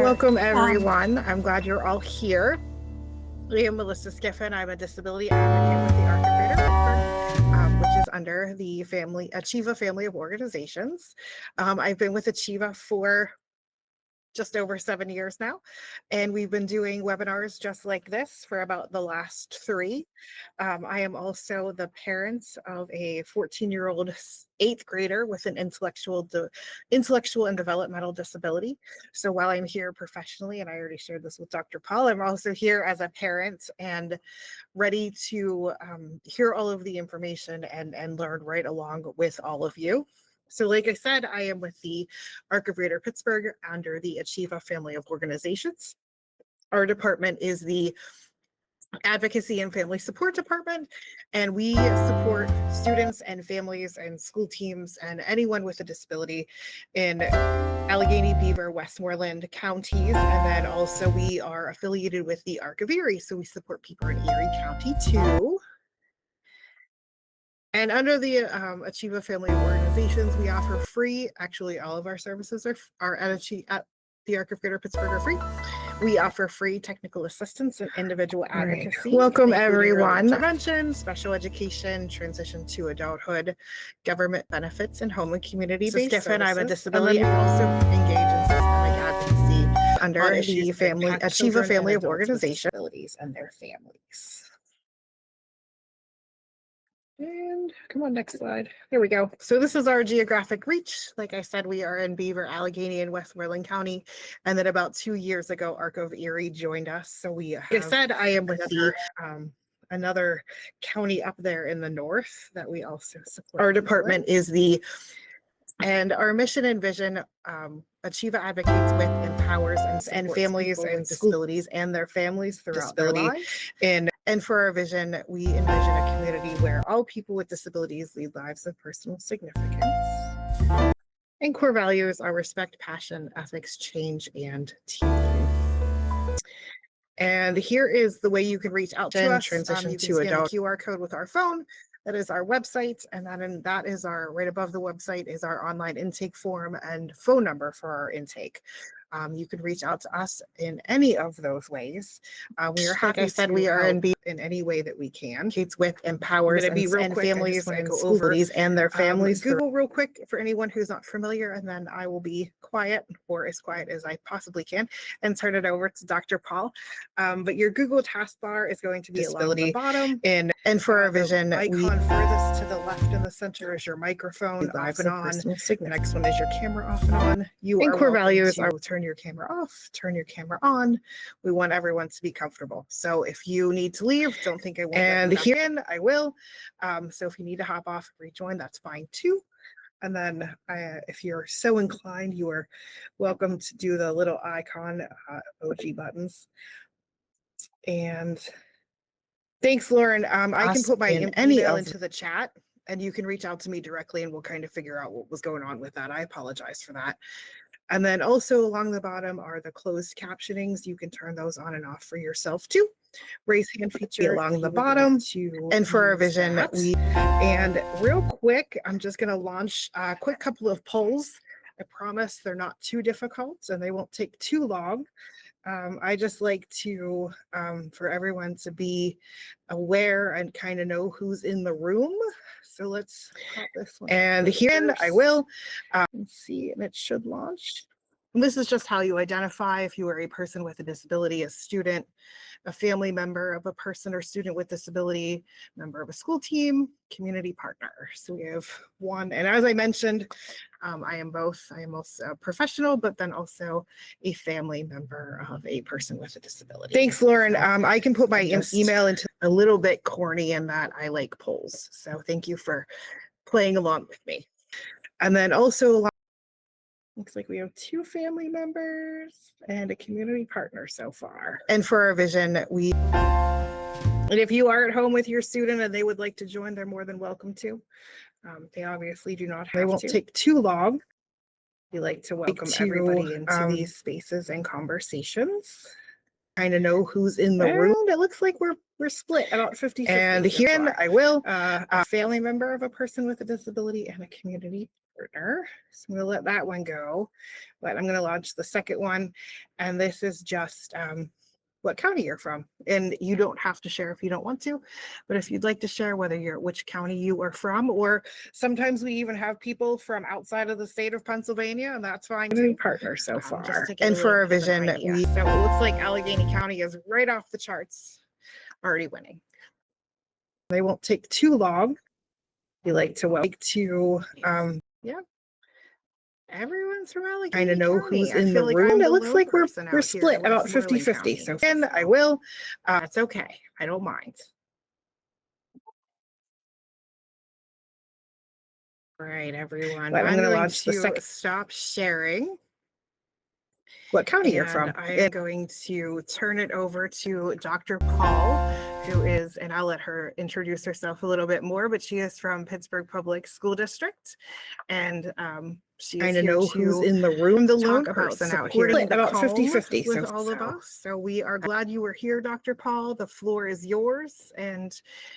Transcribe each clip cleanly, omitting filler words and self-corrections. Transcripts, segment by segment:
Welcome everyone. I'm glad you're all here. I am Melissa Skiffin. I'm a disability advocate with the Arc of Greater Pittsburgh, which is under the Achieva family of organizations. I've been with Achieva for just over 7 years now, and we've been doing webinars just like this for about the last 3. I am also the parent of a 14-year-old 8th grader with an intellectual and developmental disability. So while I'm here professionally, and I already shared this with Dr. Paul, I'm also here as a parent and ready to hear all of the information and learn right along with all of you. So like I said, I am with the Arc of Greater Pittsburgh under the Achieva family of organizations. Our department is the Advocacy and Family Support Department, and we support students and families and school teams and anyone with a disability in Allegheny, Beaver, Westmoreland counties. And then also we are affiliated with the Arc of Erie, so we support people in Erie County too. And under the Achieva family of organizations, we offer free, actually all of our services are at the Arc of Greater Pittsburgh are free. We offer free technical assistance and individual advocacy. Right. Welcome everyone. Intervention, special education, transition to adulthood, government benefits, and home and community-based services. I'm a disability. And also engage in systemic advocacy under the Achieva family of organizations and their families. And come on, next slide. Here we go. So this is our geographic reach. Like I said, we are in Beaver, Allegheny, and Westmoreland County. And then about 2 years ago, Arc of Erie joined us. So we, like I said, I am with another county up there in the north that we also support. Our department is and our mission and vision, Achieva advocates with, empowers, and families and disabilities and their families throughout their lives. And for our vision, we envision a community where all people with disabilities lead lives of personal significance. And core values are respect, passion, ethics, change, and team. And here is the way you can reach out to us. Transition you can to scan the QR code with our phone. That is our website, and that is our, right above the website is our online intake form and phone number for our intake. You can reach out to us in any of those ways. We are happy. Like I said, we are in any way that we can. Kids with, empowers, and families and school families and their families. Google real quick for anyone who's not familiar, and then I will be quiet, or as quiet as I possibly can, and turn it over to Dr. Paul. But your Google taskbar is going to be along the bottom. And for our vision, icon furthest to the left in the center is your microphone off and on. The next one is your camera off and on. And core values are turn your camera off, turn your camera on. We want everyone to be comfortable. So if you need to leave, don't think I won't. And here in, I will. So if you need to hop off and rejoin, that's fine too. And then if you're so inclined, you are welcome to do the little icon emoji buttons. And thanks, Lauren. I can put my email into the chat, and you can reach out to me directly, and we'll kind of figure out what was going on with that. I apologize for that. And then also along the bottom are the closed captionings. You can turn those on and off for yourself too. Raise hand feature along the bottom. And for our vision, and real quick, I'm just going to launch a quick couple of polls. I promise they're not too difficult and they won't take too long. I just like to, for everyone to be aware and kind of know who's in the room. So let's pop this one. And here I will, let's see, and it should launch. And this is just how you identify if you are a person with a disability, a student, a family member of a person or student with disability, member of a school team, community partner. So we have one, and as I mentioned, I am both. I am also a professional, but then also a family member of a person with a disability. Thanks, Lauren. I can put my email into a little bit corny in that I like polls. So thank you for playing along with me. And then also, looks like we have 2 family members and a community partner so far. And for our vision, and if you are at home with your student and they would like to join, they're more than welcome to. They obviously do not have to. They won't take too long. We like to welcome everybody into these spaces and conversations. Kind of know who's in the room. It looks like we're split about 50-50. And here I will, a family member of a person with a disability and a community partner. So I'm going to let that one go, but I'm going to launch the second one. And this is just what county you're from. And you don't have to share if you don't want to, but if you'd like to share which county you are from, or sometimes we even have people from outside of the state of Pennsylvania, and that's fine too. Partner so far. And for our vision, so it looks like Allegheny County is right off the charts, already winning. They won't take too long. We like to yeah. Everyone's from Allegheny County. I know who's in the room. It looks like we're split about 50-50. So again, I will. It's okay. I don't mind. All right, everyone. But I'm going to launch the second. Stop sharing. What county you're from? I'm going to turn it over to Dr. Paul, who is, and I'll let her introduce herself a little bit more, but she is from Pittsburgh Public School District. And she is here to who's in the room, the lone person out here. About 50-50 with all of us. So we are glad you were here, Dr. Paul. The floor is yours. And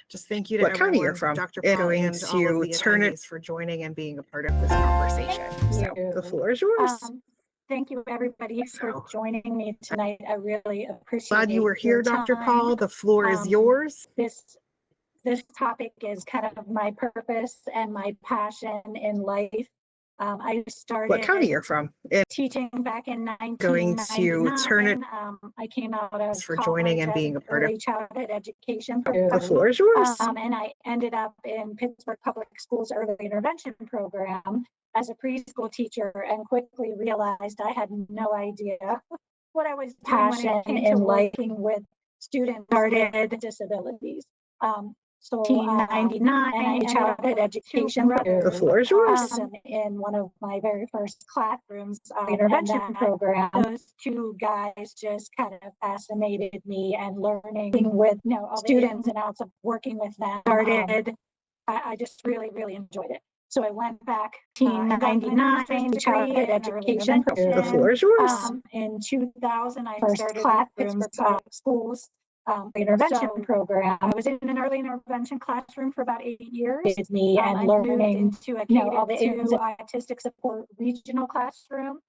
just thank you to everyone. What county you're from? Dr. Paul and all of the attendees for joining and being a part of this conversation. So the floor is yours. Thank you, everybody, for joining me tonight. I really appreciate it. Glad you were here, Dr. Paul. The floor is yours. This topic is kind of my purpose and my passion in life. I started. What county you're from? Teaching back in 1999. Going to turn it. I came out of for joining and being a part of childhood education. The floor is yours. And I ended up in Pittsburgh Public Schools early intervention program as a preschool teacher, and quickly realized I had no idea what I was passionate in working with students with disabilities. So 1999 childhood education. The floor is yours. In one of my very first classrooms intervention program, those two guys just kind of fascinated me, and learning with all the ins and outs of working with them I just really enjoyed it. So I went back to 1999 childhood education. The floor is yours. In 2000, I started Pittsburgh Public Schools intervention program. I was in an early intervention classroom for about 8 years. With me and learning into all the autistic support regional classroom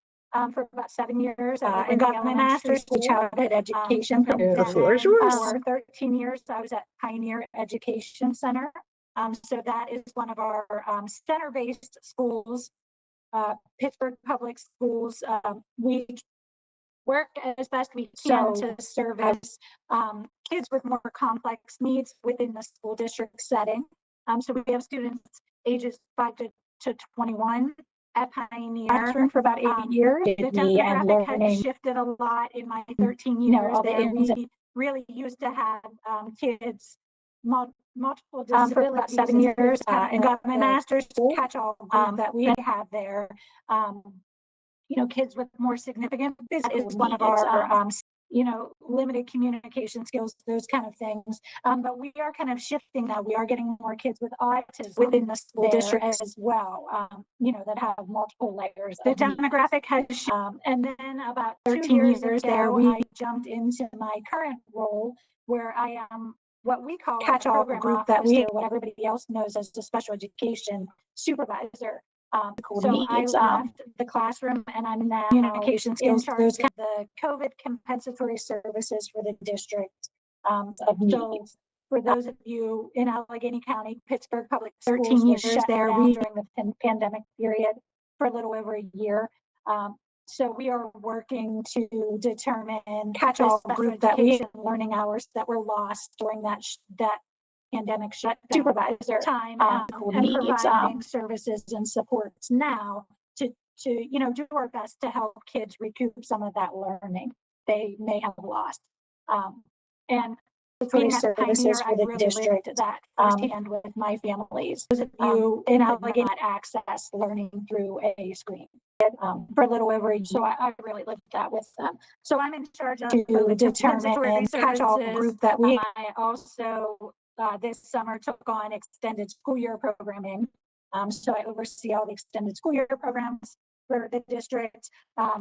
for about 7 years. And got my master's in childhood education. The floor is yours. For 13 years, I was at Pioneer Education Center. So that is one of our center-based schools, Pittsburgh Public Schools. We work as best we can to service kids with more complex needs within the school district setting. So we have students ages 5 to 21 at Pioneer for about 8 years. The demographic has shifted a lot in my 13 years. We really used to have kids multiple disabilities for about 7 years, and got my master's catch-all group that we have there. Kids with more significant physical needs, one of our limited communication skills, those kind of things. But we are kind of shifting now. We are getting more kids with autism within the school district as well, that have multiple layers. The demographic has and then about 13 years there, I jumped into my current role, where I am what we call catch-all group that what everybody else knows as a special education supervisor. So I left the classroom, and I'm now communication skills, those kind of the COVID compensatory services for the district of needs. For those of you in Allegheny County, Pittsburgh Public Schools 13 years there during the pandemic period for a little over a year. So we are working to determine catch-all group that we learning hours that were lost during that pandemic shutdown. Supervisor time and providing services and supports now to do our best to help kids recoup some of that learning they may have lost. And being services for the district that firsthand with my families. Those of you in Allegheny not access learning through a screen for a little over a year. So I really lived that with them. So I'm in charge of to determine catch-all group that we. I also this summer took on extended school year programming. So I oversee all the extended school year programs for the district.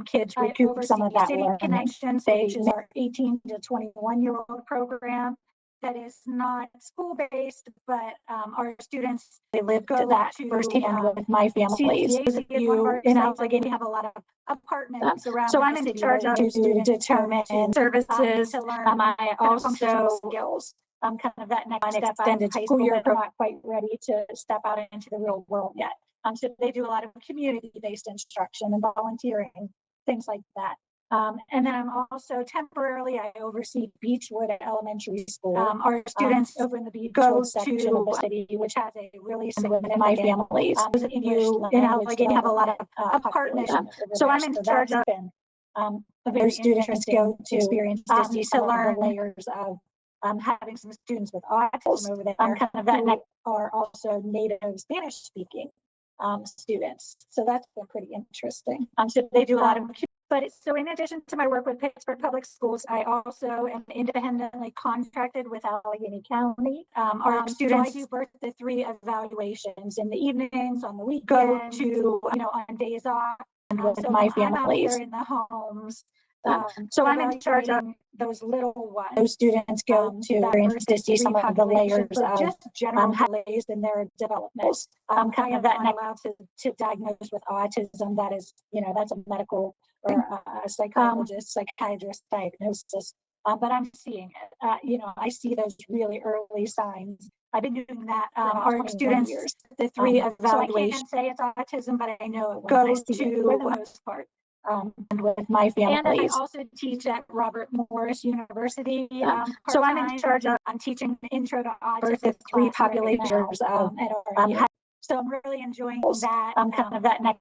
Kids recoup some of that City learning. Connections, which is our 18 to 21-year-old program. that is not school-based, but our students, they live that firsthand with my families. You in Allegheny, we have a lot of apartments around. So I'm in charge of to determine services. I also skills. Kind of that next step extended school year, they're not quite ready to step out into the real world yet. So they do a lot of community-based instruction and volunteering, things like that. And then I'm also temporarily, I oversee Beechwood Elementary School. Our students over in the Beechwood section of the city, which has a really significant my families. You in Allegheny have a lot of apartments. So I'm in charge of very students go to experience to learn the layers of having some students with autism over there. Kind of that are also native Spanish speaking students. So that's been pretty interesting. So they do a lot of so in addition to my work with Pittsburgh Public Schools, I also am independently contracted with Allegheny County. Our students do the 3 evaluations in the evenings, on the weekends, go to, on days off, and with my families. I'm out there in the homes. So I'm in charge of those little ones. Those students go to see some of the layers of just general delays in their development. Kind of that allowed to diagnose with autism. That is, that's a medical or a psychologist, psychiatrist diagnosis. But I'm seeing it. I see those really early signs. I've been doing that. Our students, years. The 3 evaluations. So I can't say it's autism, but I know it goes to the most part. And with my families. And I also teach at Robert Morris University. So I'm in charge of teaching Intro to Autism. The 3 populations at so I'm really enjoying that. Kind of that next,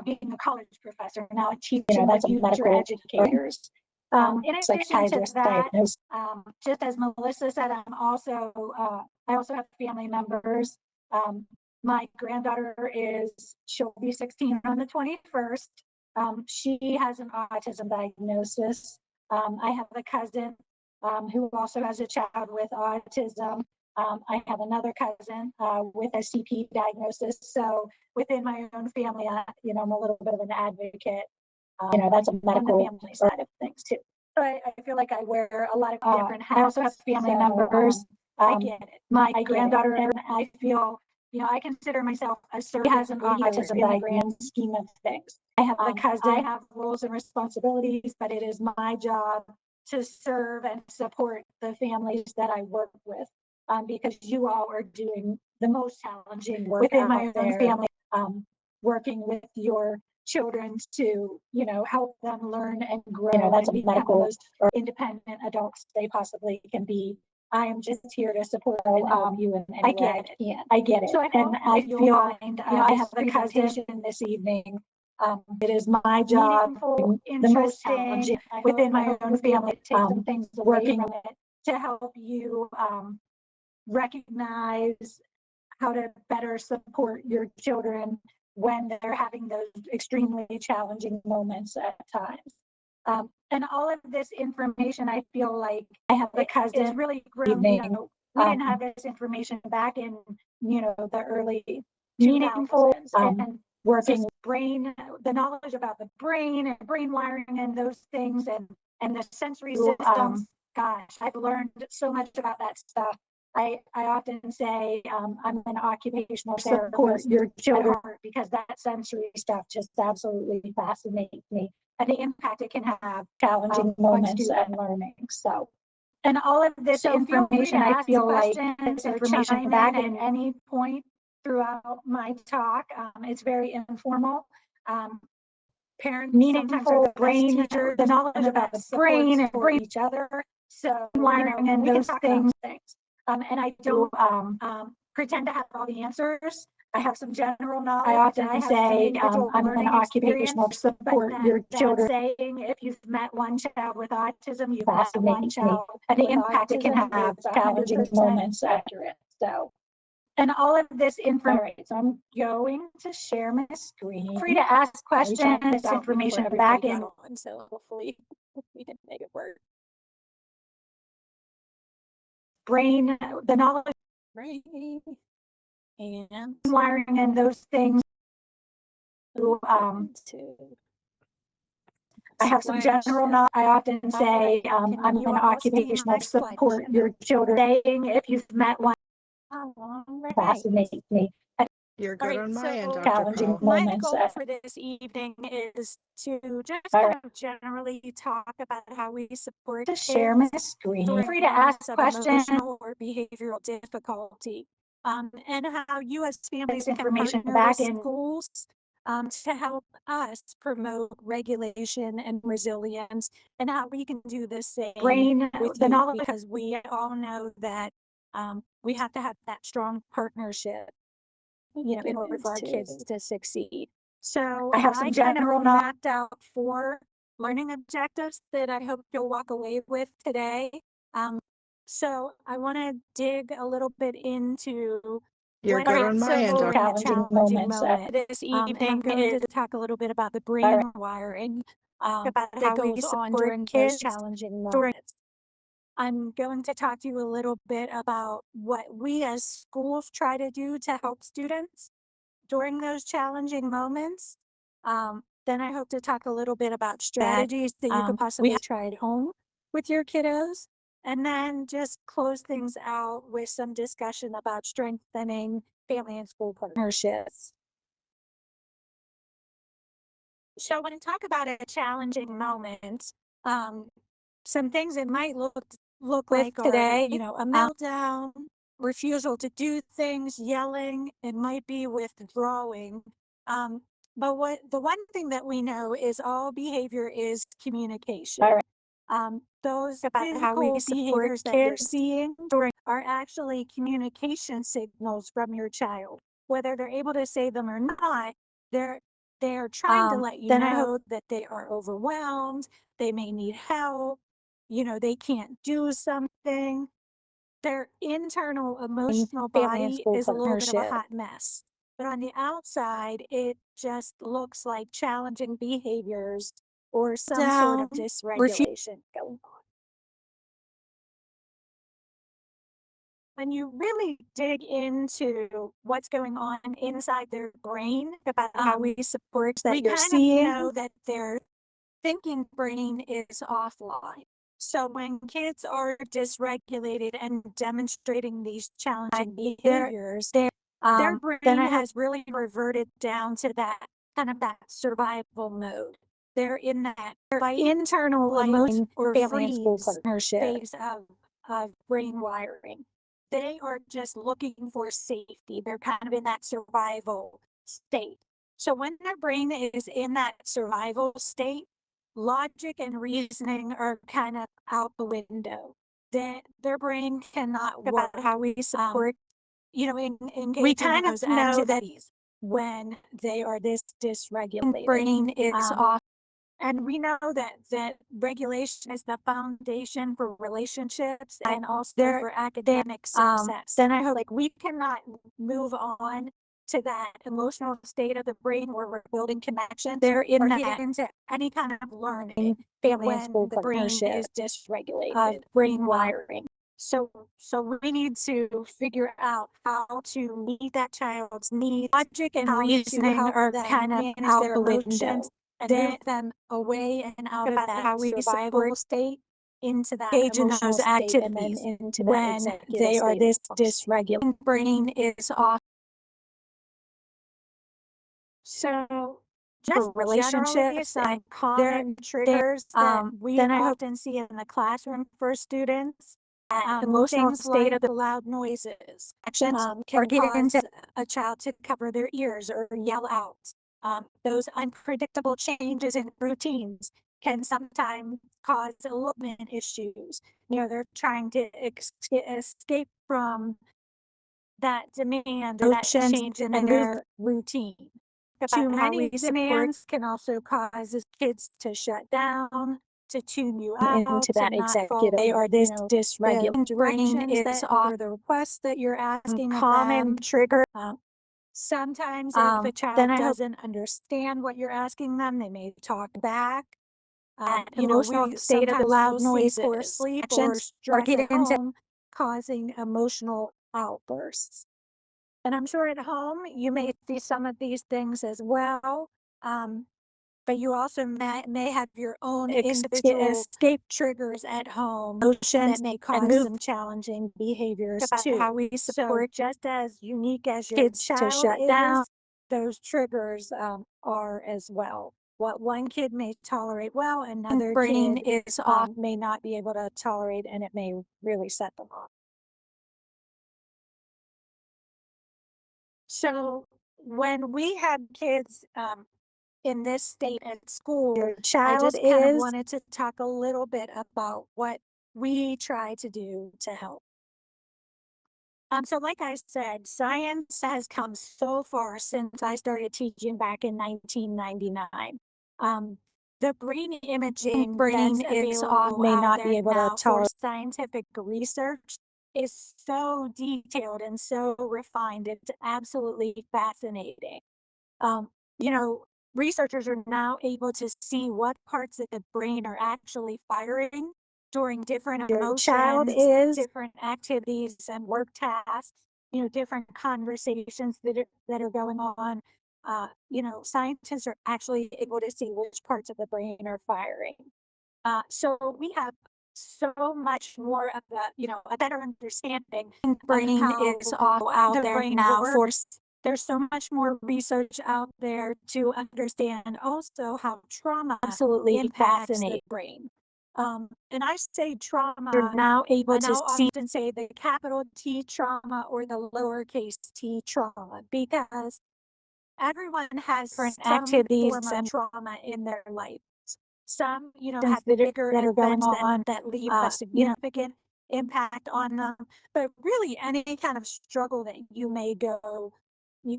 being a college professor now, teaching that's future educators. In addition to that, just as Melissa said, I also have family members. My granddaughter she'll be 16 on the 21st. She has an autism diagnosis. I have a cousin who also has a child with autism. I have another cousin with a CP diagnosis. So within my own family, I'm a little bit of an advocate. That's a medical family side of things too. So I feel like I wear a lot of different hats. I also have family members. I get it. My granddaughter, and I feel, I consider myself a servant has an autism in the grand scheme of things. I have a cousin. I have roles and responsibilities, but it is my job to serve and support the families that I work with, because you all are doing the most challenging work within my own family, working with your children to, help them learn and grow. That's and become the most independent adults they possibly can be. I am just here to support you in any way I get it. So I feel, I have a presentation this evening. It is my job, the most challenging within my own family, take some things working from it to help you recognize how to better support your children when they're having those extremely challenging moments at times. And all of this information, I feel like I have a cousin. It's really grown. We didn't have this information back in, the early meaningful and working brain, the knowledge about the brain and brain wiring and those things and the sensory systems. Gosh, I've learned so much about that stuff. I often say I'm an occupational therapist your children because that sensory stuff just absolutely fascinates me and the impact it can have challenging moments and learning. So, and all of this information, I feel like this information back at any point throughout my talk. It's very informal. Parents, meaningful brain teachers, the knowledge about the brain and for each other. So, wiring and those things. And I don't pretend to have all the answers. I have some general knowledge. I often say I'm an occupational support your children. Saying if you've met one child with autism, you've met one child, and the impact it can have challenging moments accurate. So, and all of this information. All right, so I'm going to share my screen. Free to ask questions. This information back in. So hopefully we can make it work. Brain, the knowledge, Right. And wiring and those things. I have some general knowledge. I often say I'm an occupational support your children. Saying if you've met one fascinates me. You're good on my end, Dr. Challenging Paul. My moments. goal for this evening is to just kind of generally talk about how we support To share my screen. Feel free to ask questions or behavioral difficulty, and how you as families can information partner back with in schools to help us promote regulation and resilience, and how we can do the same brain with the you, knowledge. because we all know that we have to have that strong partnership, in order for our kids to succeed. So I have some kind of general knowledge. mapped out 4 learning objectives that I hope you'll walk away with today. So I want to dig a little bit into You're what good on my end, during Dr. a Challenging challenging moments. moment this evening. I'm going to talk a little bit about the brain wiring About that how we goes on support during kids those challenging moments. I'm going to talk to you a little bit about what we as schools try to do to help students during those challenging moments. Then I hope to talk a little bit about strategies that you could possibly try at home with your kiddos. And then just close things out with some discussion about strengthening family and school partnerships. So when I talk about a challenging moment, some things it might look like today, are, a meltdown, refusal to do things, yelling. It might be withdrawing. But the one thing that we know is all behavior is communication. All right. Those About how we physical support behaviors that you're kids seeing are actually communication signals from your child. Whether they're able to say them or not, they're they are trying to let you then I know that they are overwhelmed, they may need help, they can't do something. Their internal emotional family and body school is a little bit of a partnership. hot mess. But on the outside, it just looks like challenging behaviors or some sort of dysregulation going on. When you really dig into what's going on inside their brain about how we support that, we kind of know that their thinking brain is offline. So when kids are dysregulated and demonstrating these challenging behaviors, their brain has really reverted down to that kind of that survival mode. They're in that internal flight or family and school freeze partnership. phase of brain wiring. They are just looking for safety. They're kind of in that survival state. So when their brain is in that survival state, logic and reasoning are kind of out the window. Their brain cannot work. About how we support We kind of know that when they are this dysregulated, brain is off. and we know that regulation is the foundation for relationships and also for academic success. Then I hope Like we cannot move on to that emotional state of the brain where we're building connections. they're in or that get into any kind of learning family and when school the brain partnership. is dysregulated. Brain wiring. So we need to figure out how to meet that child's needs. Logic and how to reasoning help are them kind of manage out their the window. emotions and move them away and out of About that how we survival support state into that engage in emotional those state and then activities into that when executive they are state this of functioning. dysregulated. Brain is off. So For just relationships some and common triggers that we then I hope often see in the classroom for students. emotional Things state like of the loud noises actions can or get cause into a child to cover their ears or yell out. Those unpredictable changes in routines can sometimes cause elopement issues. They're trying to escape from that demand or that emotions change in and their routine. Too about how many we support demands can also cause kids to shut down, to tune you out, into to that not executive. follow, They are this the dysregulated. Brain directions is that off. or the requests that you're asking of Common them. trigger. Sometimes if a child then I hope doesn't understand what you're asking them, they may talk back. emotional We state of the sometimes loud will see poor noises, sleep or actions or stress get at into home, causing emotional outbursts. And I'm sure at home you may see some of these things as well. Um, but you also may have your own individual escape triggers at home that may cause some challenging behaviors too. How we support just as unique as your kids to shut down, those triggers are as well. What one kid may tolerate well, another brain is off, may not be able to tolerate, and it may really set them off. So when we have kids in this state at school, I just kind of wanted to talk a little bit about what we try to do to help. So like I said, science has come so far since I started teaching back in 1999. The brain imaging may not be able to tolerate scientific research is so detailed and so refined. It's absolutely fascinating. You know, researchers are now able to see what parts of the brain are actually firing during different emotions, different activities and work tasks, different conversations that are going on. Scientists are actually able to see which parts of the brain are firing. So we have so much more of a better understanding brain is all out there now works. There's so much more research out there to understand also how trauma absolutely impacts the brain. And I say trauma, you're now able to often say the capital T trauma or the lowercase t trauma, because everyone has different activities and trauma in their life. Some, have bigger that are going on that leave a significant impact on them. But really, any kind of struggle that you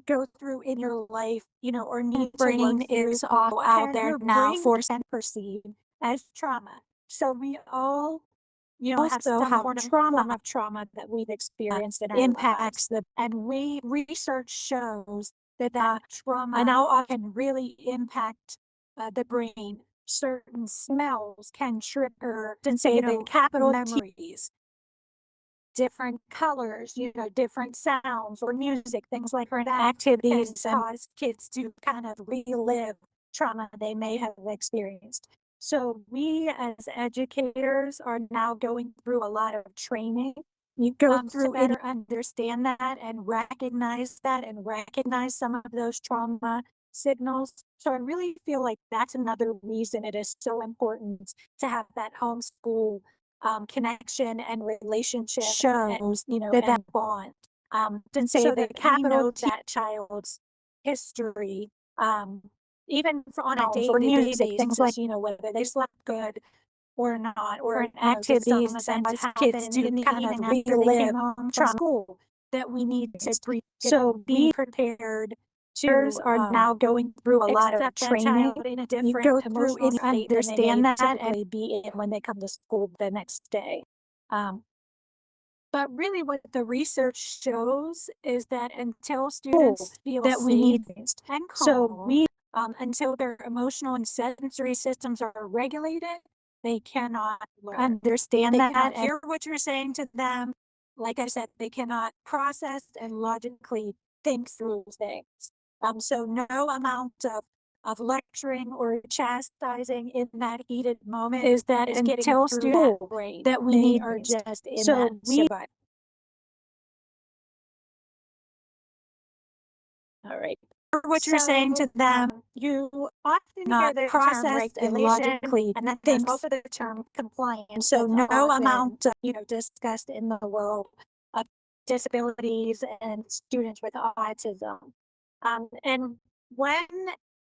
go through in your life, or need brain is all out there now for and perceived as trauma. So we all, have some form of trauma that we've experienced in our impacts lives. And research shows that trauma now can really impact the brain. Certain smells can trigger, and say, the capital memories, different colors, different sounds or music, things like that, activities can cause kids to kind of relive trauma they may have experienced. So we as educators are now going through a lot of training. You go through to better understand that and recognize some of those trauma signals. So I really feel like that's another reason it is so important to have that homeschool connection and relationship shows, that bond. And say so that capital that child's history, even on a day-to-day basis, things like, whether they slept good or not, or activities and kids to kind of relive from school that we need to so be prepared to are now going through a lot of training. You go through and understand that and be in when they come to school the next day. But really what the research shows is that until students feel that we need and calm, so until their emotional and sensory systems are regulated, they cannot understand that, cannot hear what you're saying to them. Like I said, they cannot process and logically think through things. So no amount of lecturing or chastising in that heated moment is until school that we need are just in so that survival. All right. What you're saying to them, you often hear the term and logically, and then there's also the term compliance. So no amount, discussed in the world of disabilities and students with autism. And when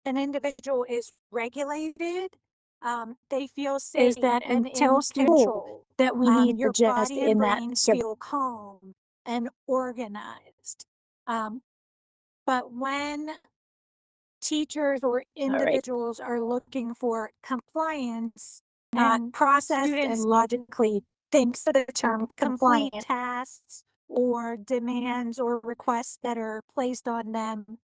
an individual is regulated, they feel safe. Is that until school that we need your body and brain feel calm and organized. But when teachers or individuals are looking for compliance, not processed and logically thinks of the term complete tasks or demands or requests that are placed on them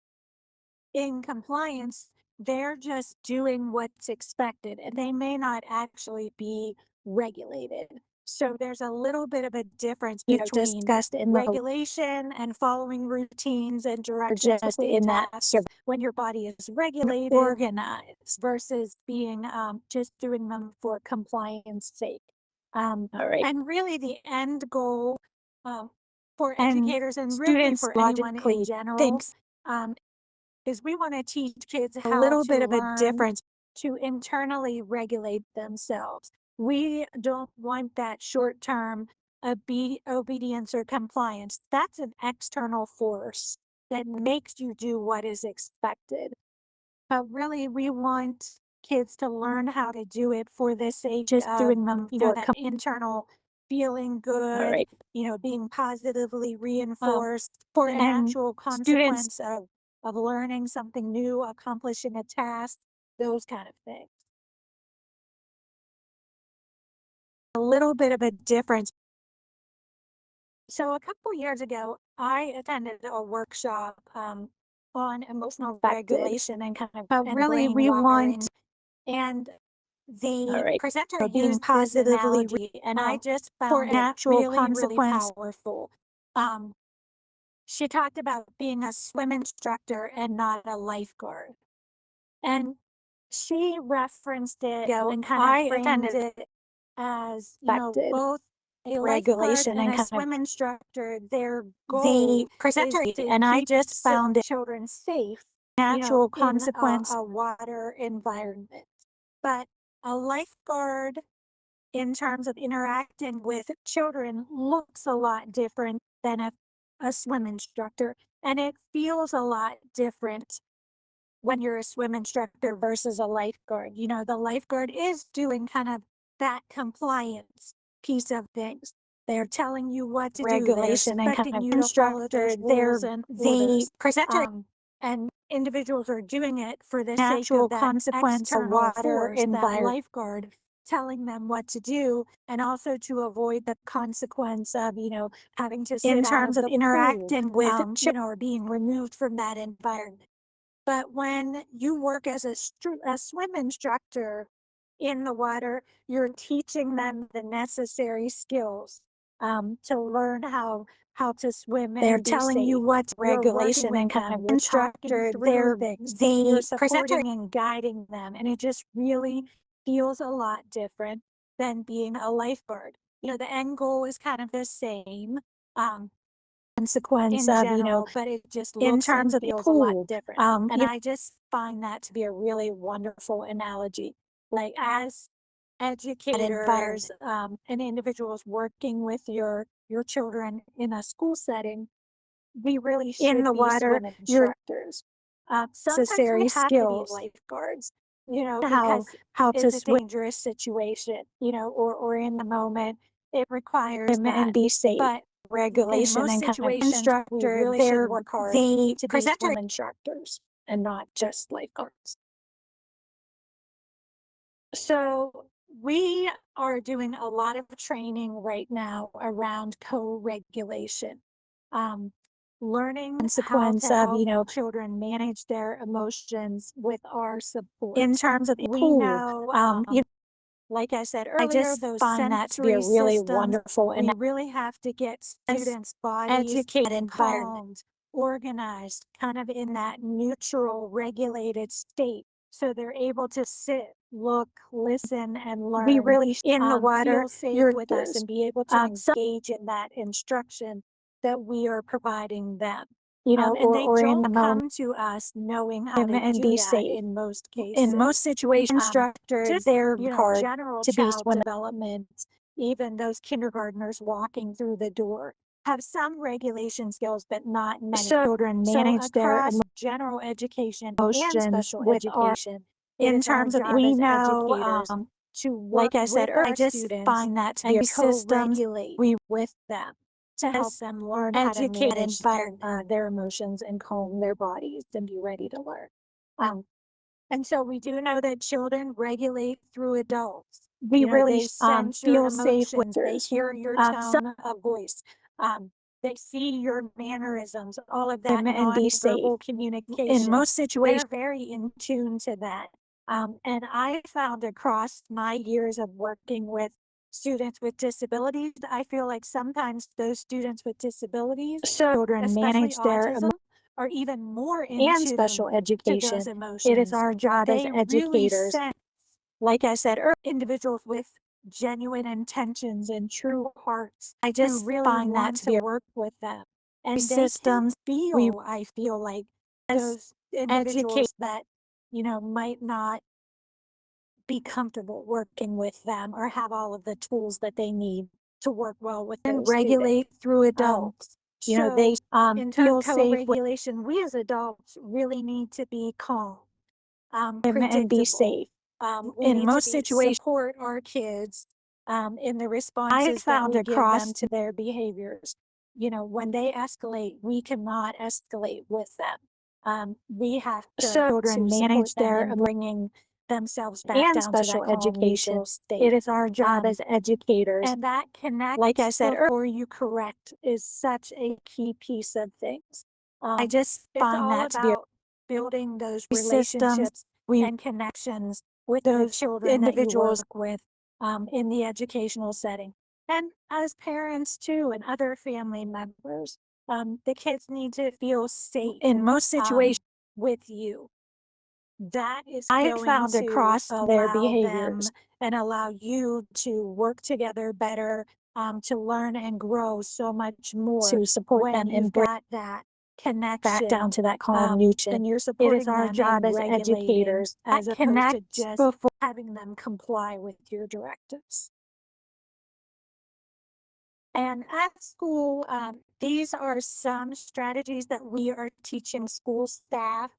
in compliance, they're just doing what's expected and they may not actually be regulated. So there's a little bit of a difference between discussed in the regulation and following routines and directions just between in that tasks when your body is regulated, organized versus being just doing them for compliance sake. all right. And really the end goal for And educators and really students for anyone in logically general thinks is we want to teach kids a how little to bit of a learn difference. to internally regulate themselves. We don't want that short-term obedience or compliance. That's an external force that makes you do what is expected. But really, we want kids to learn how to do it for the sake Just of, doing them for that internal feeling good, right. being positively reinforced for an and actual students consequence of learning something new, accomplishing a task, those kind of things. a little bit of a difference. So a couple years ago, I attended a workshop on emotional Expected. regulation and kind of But and really, brain we wiring. want And all the right. presenter being used this positively analogy, and I just for found an it actual really, really consequence. powerful. She talked about being a swim instructor and not a lifeguard. And she referenced it and kind I of framed attended it as, expected both a lifeguard regulation and and a kind of swim instructor, their the goal presenter, is to and I keep just found it children safe, natural in consequence. a water environment. But a lifeguard, in terms of interacting with children, looks a lot different than a swim instructor. And it feels a lot different when you're a swim instructor versus a lifeguard. The lifeguard is doing kind of that compliance piece of things. They're telling you what to do. They're Regulation and kind expecting of you to follow those instructor, rules and the orders. presenter And individuals are doing it for the sake natural of that consequence, a external water force, that environment. lifeguard telling them what to do, and also to avoid the consequence of, having to sit in out terms of of the interacting pool, with children. or being removed from that environment. But when you work as a swim instructor in the water, you're teaching them the necessary skills to learn how to swim. They're and be telling you safe. what's You're working regulation with and kind them, of you're talking instructor. through They're things. You're the presenter. supporting and guiding them, and it just really feels a lot different than being a lifeguard. The end goal is kind of the same. Consequence In of general, but it just in looks terms and of feels a lot pool. different. And I just find that to be a really wonderful analogy. Like, as educators and individuals working with your children in a school setting, we really should in the be water, swim your instructors. Sometimes we necessary have to be skills. lifeguards, How because how to it's a swim dangerous situation, or in the moment it requires and that. be safe. But in Regulation most and kind of situations, we instructor. really should They're work hard the to be presenter. swim instructors and not just lifeguards. So we are doing a lot of training right now around co-regulation, learning how Consequence to of help children manage their emotions with our support. in terms of We pool. know, like I said I earlier, just those find that to be a sensory really systems, wonderful we and really have to get students' bodies educated environment. calmed, organized, kind of in that neutral, regulated state, so they're able to sit, look, listen, and learn. We really in the water. Feel safe You're with us and be able to so, engage in that instruction that we are providing them. or, They or don't in the moment come to us knowing how to and do be that safe. in most cases. In most situations, instructor, Just, they're hard general to be child swim. development, even those kindergartners walking through the door, have some regulation skills, but not many. So children So manage their across general education and emotions special with our education, it in is our terms of job we as know educators to like work I said with earlier, our I just students find that to be and a systems co-regulate we with them to help them learn how to educate manage environment. their emotions and calm their bodies and be ready to learn. And so we do know that children regulate through adults. We really They sense your feel safe with emotions. They this. hear your Some tone of voice. They see your mannerisms, all of that and be safe. nonverbal communication. In most situations, They're very in tune to that. And I found across my years of working with students with disabilities. I feel like sometimes those students with disabilities, Children especially manage their autism, are even more and into special to those education. emotions. It is our job as They really educators, sense, like I said earlier, individuals with genuine intentions and true hearts. I Who just really find that want to to be work with them. And they systems can we feel, I feel like, as those individuals that, might not be comfortable working with them or have all of the tools that they need to work well with and those regulate students. through adults. They in Feel terms of safe with co-regulation, we as adults really need to be calm, them and be predictable. safe. We In need most to situations, support our kids in the I responses that found we give them across to their behaviors. When they escalate, we cannot escalate with them. We have to children support manage them their in bringing themselves back and down to special that calm, education. neutral state. It is our job as educators. And that connect, Like I said before you correct, is such a key piece of things. I just It's find all that to be about building those systems relationships we and connections with the those children individuals that you work with in the educational setting. And as parents too, and other family members, the kids need to feel safe in most situations. with you. That is I going found to across their allow behaviors them and allow you to work together better, to learn and grow so much more to support when them and you've bring got that connection back down to that calm neutral. and you're It supporting is our them job in as regulating educators as that opposed to connect just before having them comply with your directives. And at school, these are some strategies that we are teaching school staff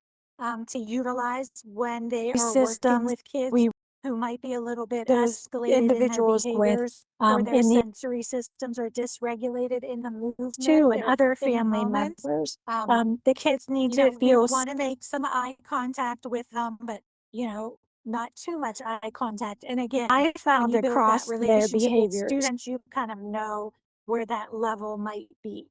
to utilize when they are working systems with kids we who might be a little bit those escalated in their individuals with behaviors or their in the sensory systems are dysregulated in the movement too and or other in the family moment. members. The kids need to we feel want to make some eye contact with them, but not too much eye contact. And again, I when found you build that across their relationship with behaviors. students, you kind of know where that level might be.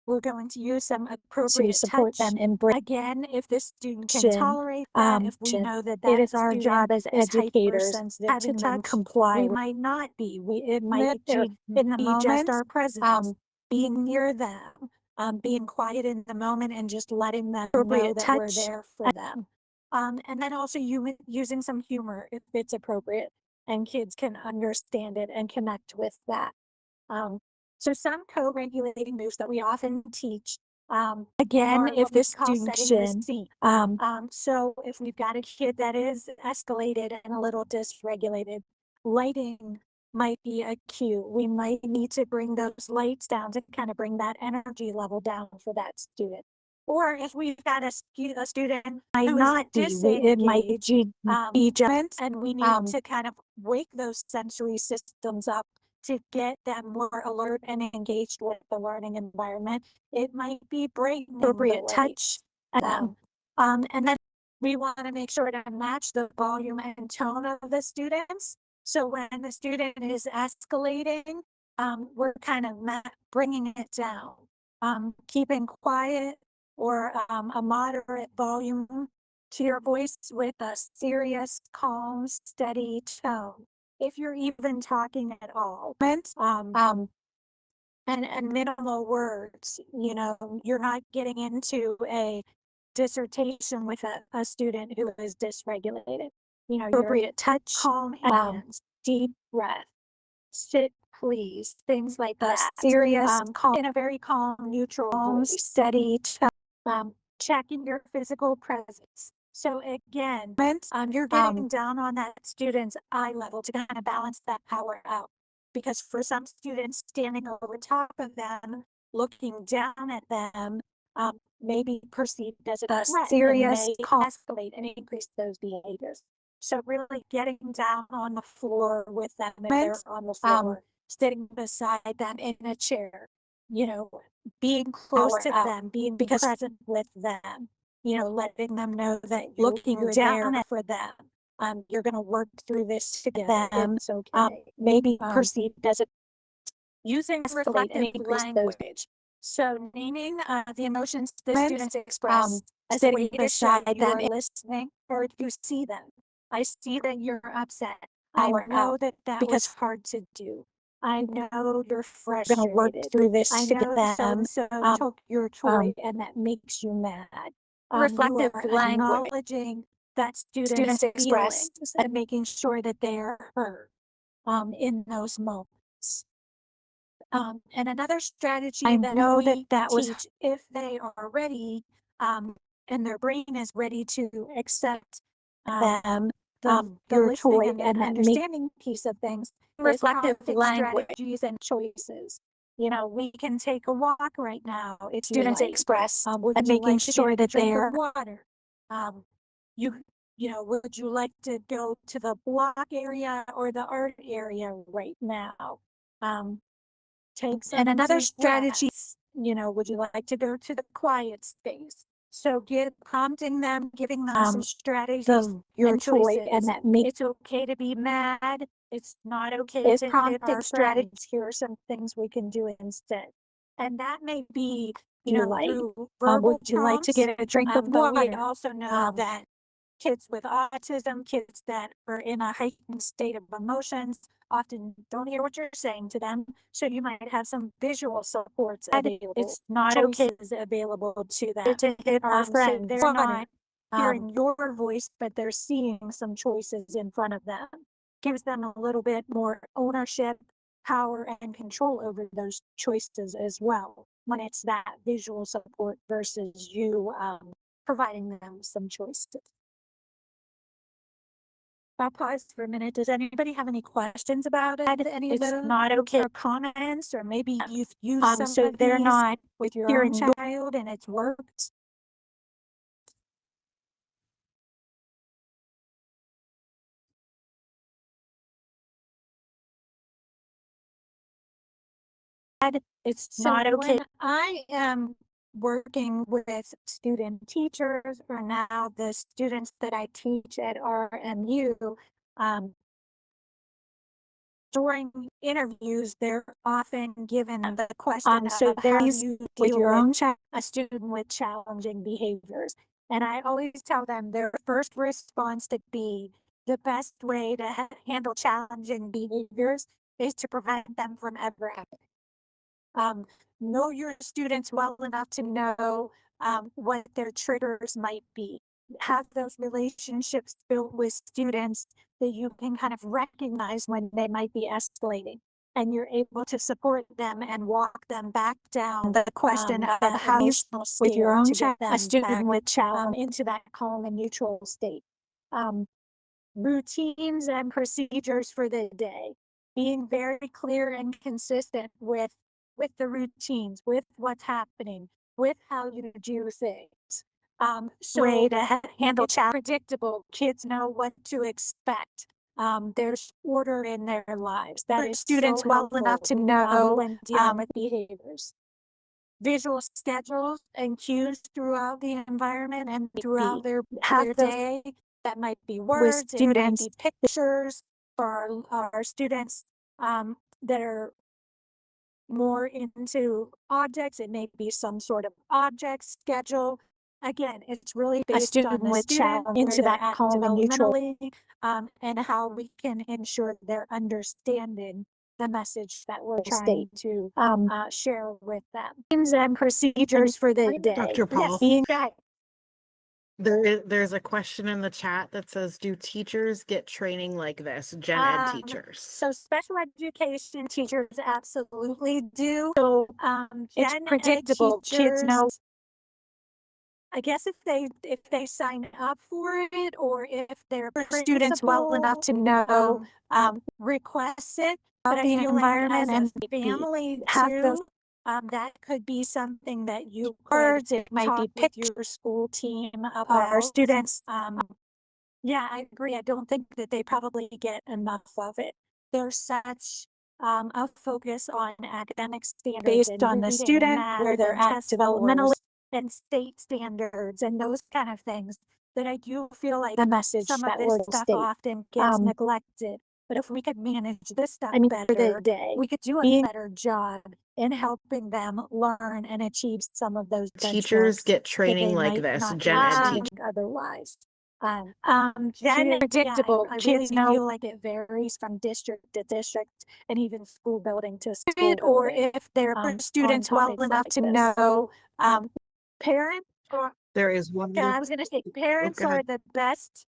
We're going to use some To appropriate support touch. them and bring Again, if the student can action, tolerate that, if we know that it that is our job student as is educators hypersensitive having to them touch, comply we with might not be. It it might or in the be moment, just our presence, being near them, being quiet in the moment and just letting them know appropriate that we're touch. there for them. And then also using some humor if it's appropriate and kids can understand it and connect with that. So some co-regulating moves that we often teach, Again, are if what we this call setting the distinction, scene. So if we've got a kid that is escalated and a little dysregulated, lighting might be a cue. We might need to bring those lights down to kind of bring that energy level down for that student. Or if we've got a student might who is not be. It might disengaged, be just and we need to kind of wake those sensory systems up to get them more alert and engaged with the learning environment. It might be brightening appropriate the touch. light. And then we want to make sure to match the volume and tone of the students. So when the student is escalating, we're kind of bringing it down, keeping quiet or a moderate volume to your voice with a serious, calm, steady tone. If you're even talking at all, and minimal words, you're not getting into a dissertation with a student who is dysregulated. You're Appropriate touch. calm hands, deep breath, sit please, things like that. Serious, Calm in a very calm, neutral voice. steady tone. Checking your physical presence. So again, you're getting down on that student's eye level to kind of balance that power out. Because for some students, standing over top of them, looking down at them, may be perceived as a threat serious, and may escalate and increase those behaviors. So really getting down on the floor with them if they're on the floor, sitting beside them in a chair, being close to them, being present with them, letting them know that you're down there at for them. You're going to work through this together. them, It's okay. maybe perceived as a Using escalate and reflective increase those language. So naming the emotions the students express as a sitting way to show beside you are them. listening or you see them. I see that you're upset. I know out that that was because hard to do. I know you're we're going to work frustrated. through this I to know get so them and so took your toy and that makes you mad. You reflective are language. acknowledging that Students express feelings and making sure that they are heard in those moments. And another strategy I that know we that that was teach if they are ready and their brain is ready to accept them the your listening toy and the and that make understanding piece of things is reflective conflict language. strategies and choices. You know, we can take a walk right now if Students you like. express Would and you making like to sure get a that drink they're of water? You you know, would you like to go to the block area or the art area right now? Take some and another deep strategy. breaths. You know, would you like to go to the quiet space? So prompting them, giving them some strategies your and toy choices. and that make It's okay to be mad. It's not okay is to hit prompting our strategy. friends. Here are some things we can do instead. And that may be, You you know, like, through verbal would you like to prompts, get a drink of but we water? also know that kids with autism, kids that are in a heightened state of emotions, often don't hear what you're saying to them. So you might have some visual supports available. It's not okay available to them. To hit our So friends. they're not hearing your voice, but they're seeing some choices in front of them. Gives them a little bit more ownership, power, and control over those choices as well. When it's that visual support versus you providing them some choices. I'll pause for a minute. Does anybody have any questions about it? Any of those? Not okay. Or comments, or maybe you've used some so of they're these not with your hearing own child and it's worked. It's not okay. When I am working with student teachers, or now the students that I teach at RMU, during interviews, they're often given the question so of how do there's you with deal your with own child. a student with challenging behaviors. And I always tell them their first response to be the best way to handle challenging behaviors is to prevent them from ever happening. Know your students well enough to know what their triggers might be. Have those relationships built with students that you can kind of recognize when they might be escalating, and you're able to support them and walk them back down The question of how you with your own child, a student with challenge into that calm and neutral state. Routines and procedures for the day, being very clear and consistent with the routines, with what's happening, with how you do things. So way to handle challenge. predictable. Kids know what to expect. There's order in their lives. That is Students so well enough to know when dealing with behaviors. Visual schedules and cues throughout the environment and throughout their day. That might be words, it might be pictures for our students that are more into objects. It may be some sort of object schedule. Again, it's really based on the student, into that calm and neutral and how we can ensure they're understanding the message that we're trying to share with them. And procedures for the day. Dr. Paul. Yes, There's a question in the chat that says, do teachers get training like this, gen ed teachers? So special education teachers absolutely do. So it's predictable. Kids know. I guess if they sign up for it, or if their Students well enough to know request it, about but I the feel environment like as and a family have those too, that could be something that you words. could It might be talk with pictures. your school team Our about. students. Yeah, I agree. I don't think that they probably get enough of it. There's such a focus on academic standards Based on the reading, student, math, where they're and at test developmentally. scores and state standards and those kind of things, that I do feel like The message some of that this we're stuff state. often gets neglected. But if we could manage this stuff for better, the day, we could do a better job in helping them learn and achieve some of those Teachers benchmarks get that training they like might this, not gen be ed achieving teachers. otherwise. Then predictable. I Kids really know feel like it varies from district to district and even school building to school it, or building. if they're on students well topics enough like to this. know, parents or There is one. yeah, I was going to say parents go ahead. are the best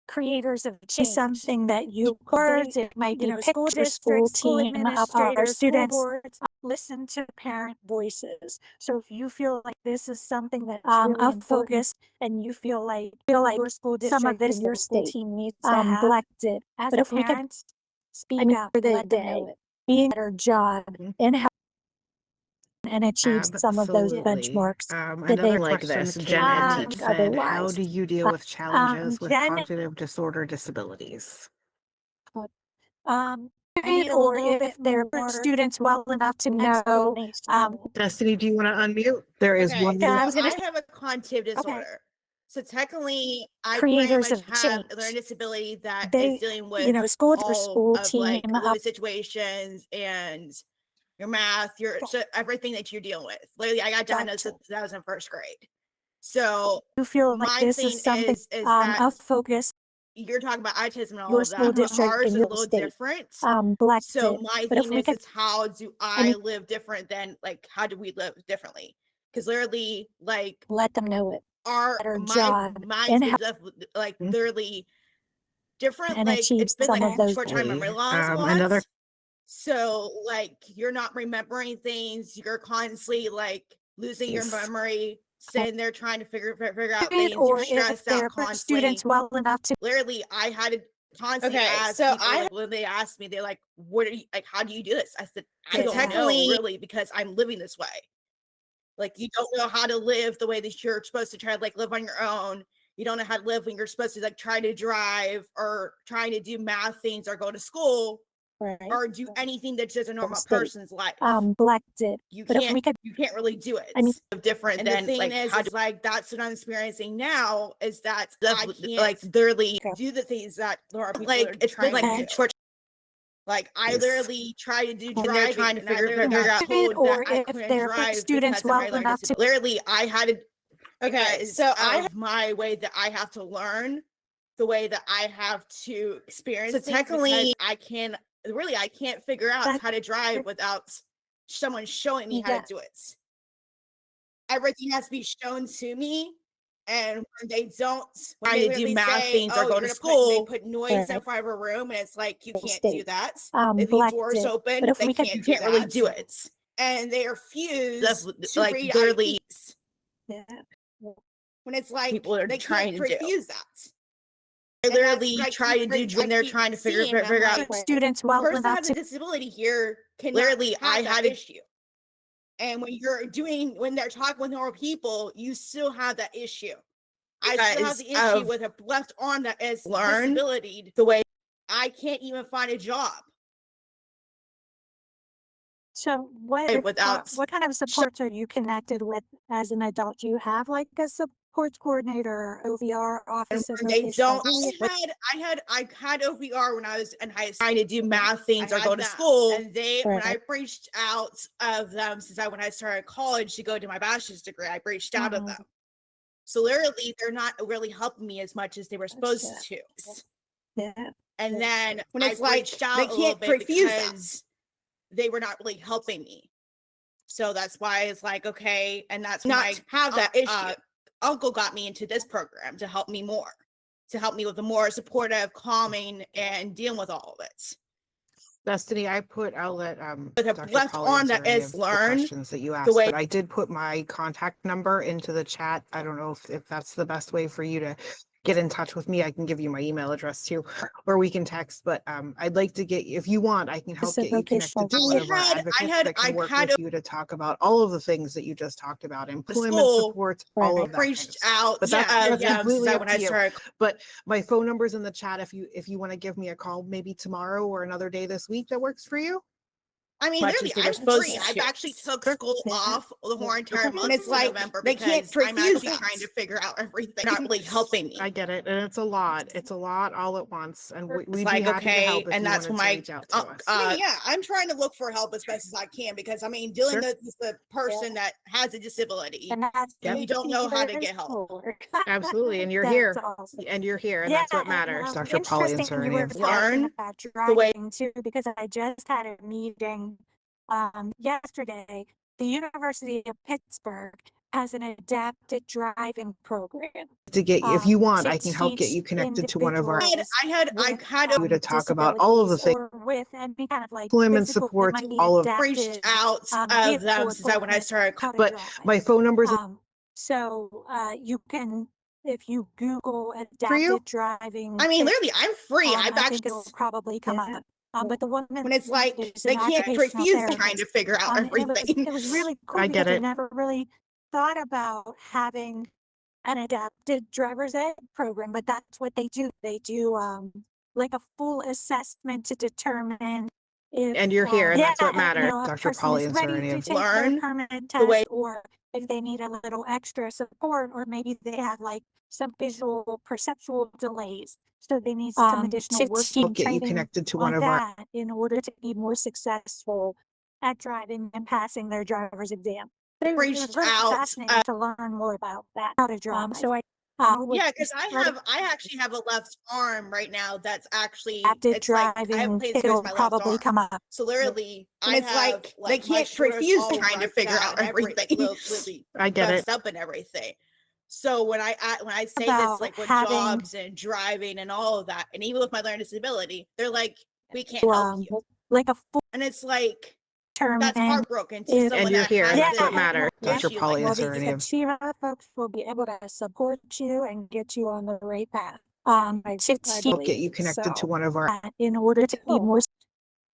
creators of change. Something that you Words, they, it might be school picked for school districts, school team of our administrators, school students. boards listen to parent voices. So if you feel like this is something that's A really important focus and you feel like your school district some of this and your school state, team needs to have neglected. as But a if we could parent, speak up, for the let them know day, it. being A better job Mhm. in help and achieve some of those Absolutely. benchmarks that Another they like question this, can Jen and achieve Teach said, how otherwise. do you deal with challenges with Jen- cognitive disorder disabilities? I need a or little if bit they're more students well enough to know, explanation. Destiny, do you want to unmute? There is Okay, one. so Yeah, I was gonna I have a cognitive disorder. So technically, I Creators pretty of much have a change. learning disability that They, is dealing with school all of team like of living situations and your math, so everything that you're dealing with. Literally, I got diagnosed Gotcha. since I was in first grade. So you feel like my this thing is something is that of focus. you're talking about autism and all Your of school that, but district ours and is a your little state, different. So neglected. my But if thing we could, is how do I live different than like how do we live differently? Because literally, like let them know it. our better my job minds in like literally different. and Like achieve it's been some like of those. short-term memory loss a lot. Another So like you're not remembering things. You're constantly like losing your memory, sitting there trying to figure out things. Or You're stressed if out constantly. students well enough to Literally, I had to constantly ask people, like, when they asked me, they're like, what are you, like, how do you do this? I said, I don't know really, because I'm living this way. Like, you don't know how to live the way that you're supposed to try to like live on your own. You don't know how to live when you're supposed to like try to drive or trying to do math things or go to school or do anything that's just a normal person's life. neglected. You But if we could, you can't really do it. I mean, Different than the thing like is, like that's what I'm experiencing now is that I can't like literally do the things that normal people like it's been like short. Like I literally try to do driving, they're trying to figure out or that I if couldn't they're drive students because of my well learning enough to disability. Literally, I had to. Okay, so I have my way that I have to learn, the way that I have to experience. So technically, I can't figure out how to drive without someone showing me how to do it. Everything has to be shown to me. And when they don't, when they do math things or go to school, they put noise in front of a room, and it's like you can't do that. If the doors open, but if they we could, can't. You can't really do it, and they refuse to like read literally. When it's like people are trying to refuse that. They literally try to do, and they're trying to figure out. students well Person enough has a to disability here can literally I had an issue. And when they're talking with normal people, you still have that issue. I still have the issue with a left arm that is disability the way I can't even find a job. So what kind of supports are you connected with as an adult? Do you have like a support coordinator or OVR office of They vocational don't. I had OVR when I was in high school trying to do math things or go to school. And when I reached out of them when I started college to go to my bachelor's degree, I reached out of them. So literally, they're not really helping me as much as they were supposed to. Yeah. And then when it's like they can't refuse because they were not really helping me. So that's why it's like, okay, and that's when I have that issue. Uncle got me into this program to help me more, to help me with a more supportive, calming, and dealing with all of it. Destiny, I'll let with a Dr. left Paul arm answer that any is of the learned questions that you asked, but I did put my contact number into the chat. I don't know if that's the best way for you to get in touch with me. I can give you my email address too, or we can text, but I'd like to if you want, I can help get you connected to one of our advocates that can work with you to talk about all of the things that you just talked about, employment supports, all of that kind of stuff. But that's completely up to you. But my phone number's in the chat if you want to give me a call maybe tomorrow or another day this week that works for you. I mean, much literally, as they were I'm supposed free. I've to. actually took Sure. school off the whole entire And month it's of like, November they can't because I'm refuse actually us. trying to figure out everything. Not really helping me. I get it, and it's a lot. It's a lot all at once, and It's we'd like, be happy to okay, help if and you that's wanted when to my reach out to us. I mean, yeah, I'm trying to look for help as best as I can because I mean, dealing Sure. with the person that has a disability And that's Yep. and you don't know how to get help. Absolutely, and you're That's here, awesome. and you're here, and Yeah, that's what and, matters. Dr. Polly and interesting you were Serenium. talking Learn about the way- driving too, because I just had a meeting yesterday. The University of Pittsburgh has an adapted driving program To get you, if you want, to I can help get teach you connected to one of our individuals I had with, kind of you to talk about all of the things, disabilities or with any kind of like employment physical that supports, might be all of. reached adapted, out of them vehicle since when I equipment, started. how to But drive. my phone number is So you can, if you Google For you? adapted driving. I mean, literally, I'm free. I've I think actually it'll probably come up. But the woman when it's like is they an can't occupational refuse therapist. trying to figure out And everything. it was really cool I get because I it. never really thought about having an adapted driver's ed program, but that's what they do. They do like a full assessment to determine if And you're here, and that's what you matters. know, a Dr. person Polly is and ready to Serenium. take their Learn permanent the way- test, or if they need a little extra support, or maybe they have like some visual perceptual delays. So they need some additional work We'll and get you training connected to one on of our. that in order to be more successful at driving and passing their driver's exam. But it was Reached really out, fascinating to learn more about that, how to drive. So I would Yeah, because start I actually have a left arm right now that's actually adapted it's like I driving, have played this it'll my left probably arm. come up. So literally, And I it's have like, they my can't shoulders refuse all trying to rubbed figure out out and everything. literally I get it. messed up and everything. So when I say this, About like with having- jobs and driving and all of that, and even with my learning disability, they're like, we can't help you. Like a full And it's like term. that's heartbroken to if- someone And you're that here, has and that's what an matters. Dr. issue Polly like and that. because Serenium. Shira folks will be able to support you and get you on the right path. We'll get you connected to one of our. In order to be more.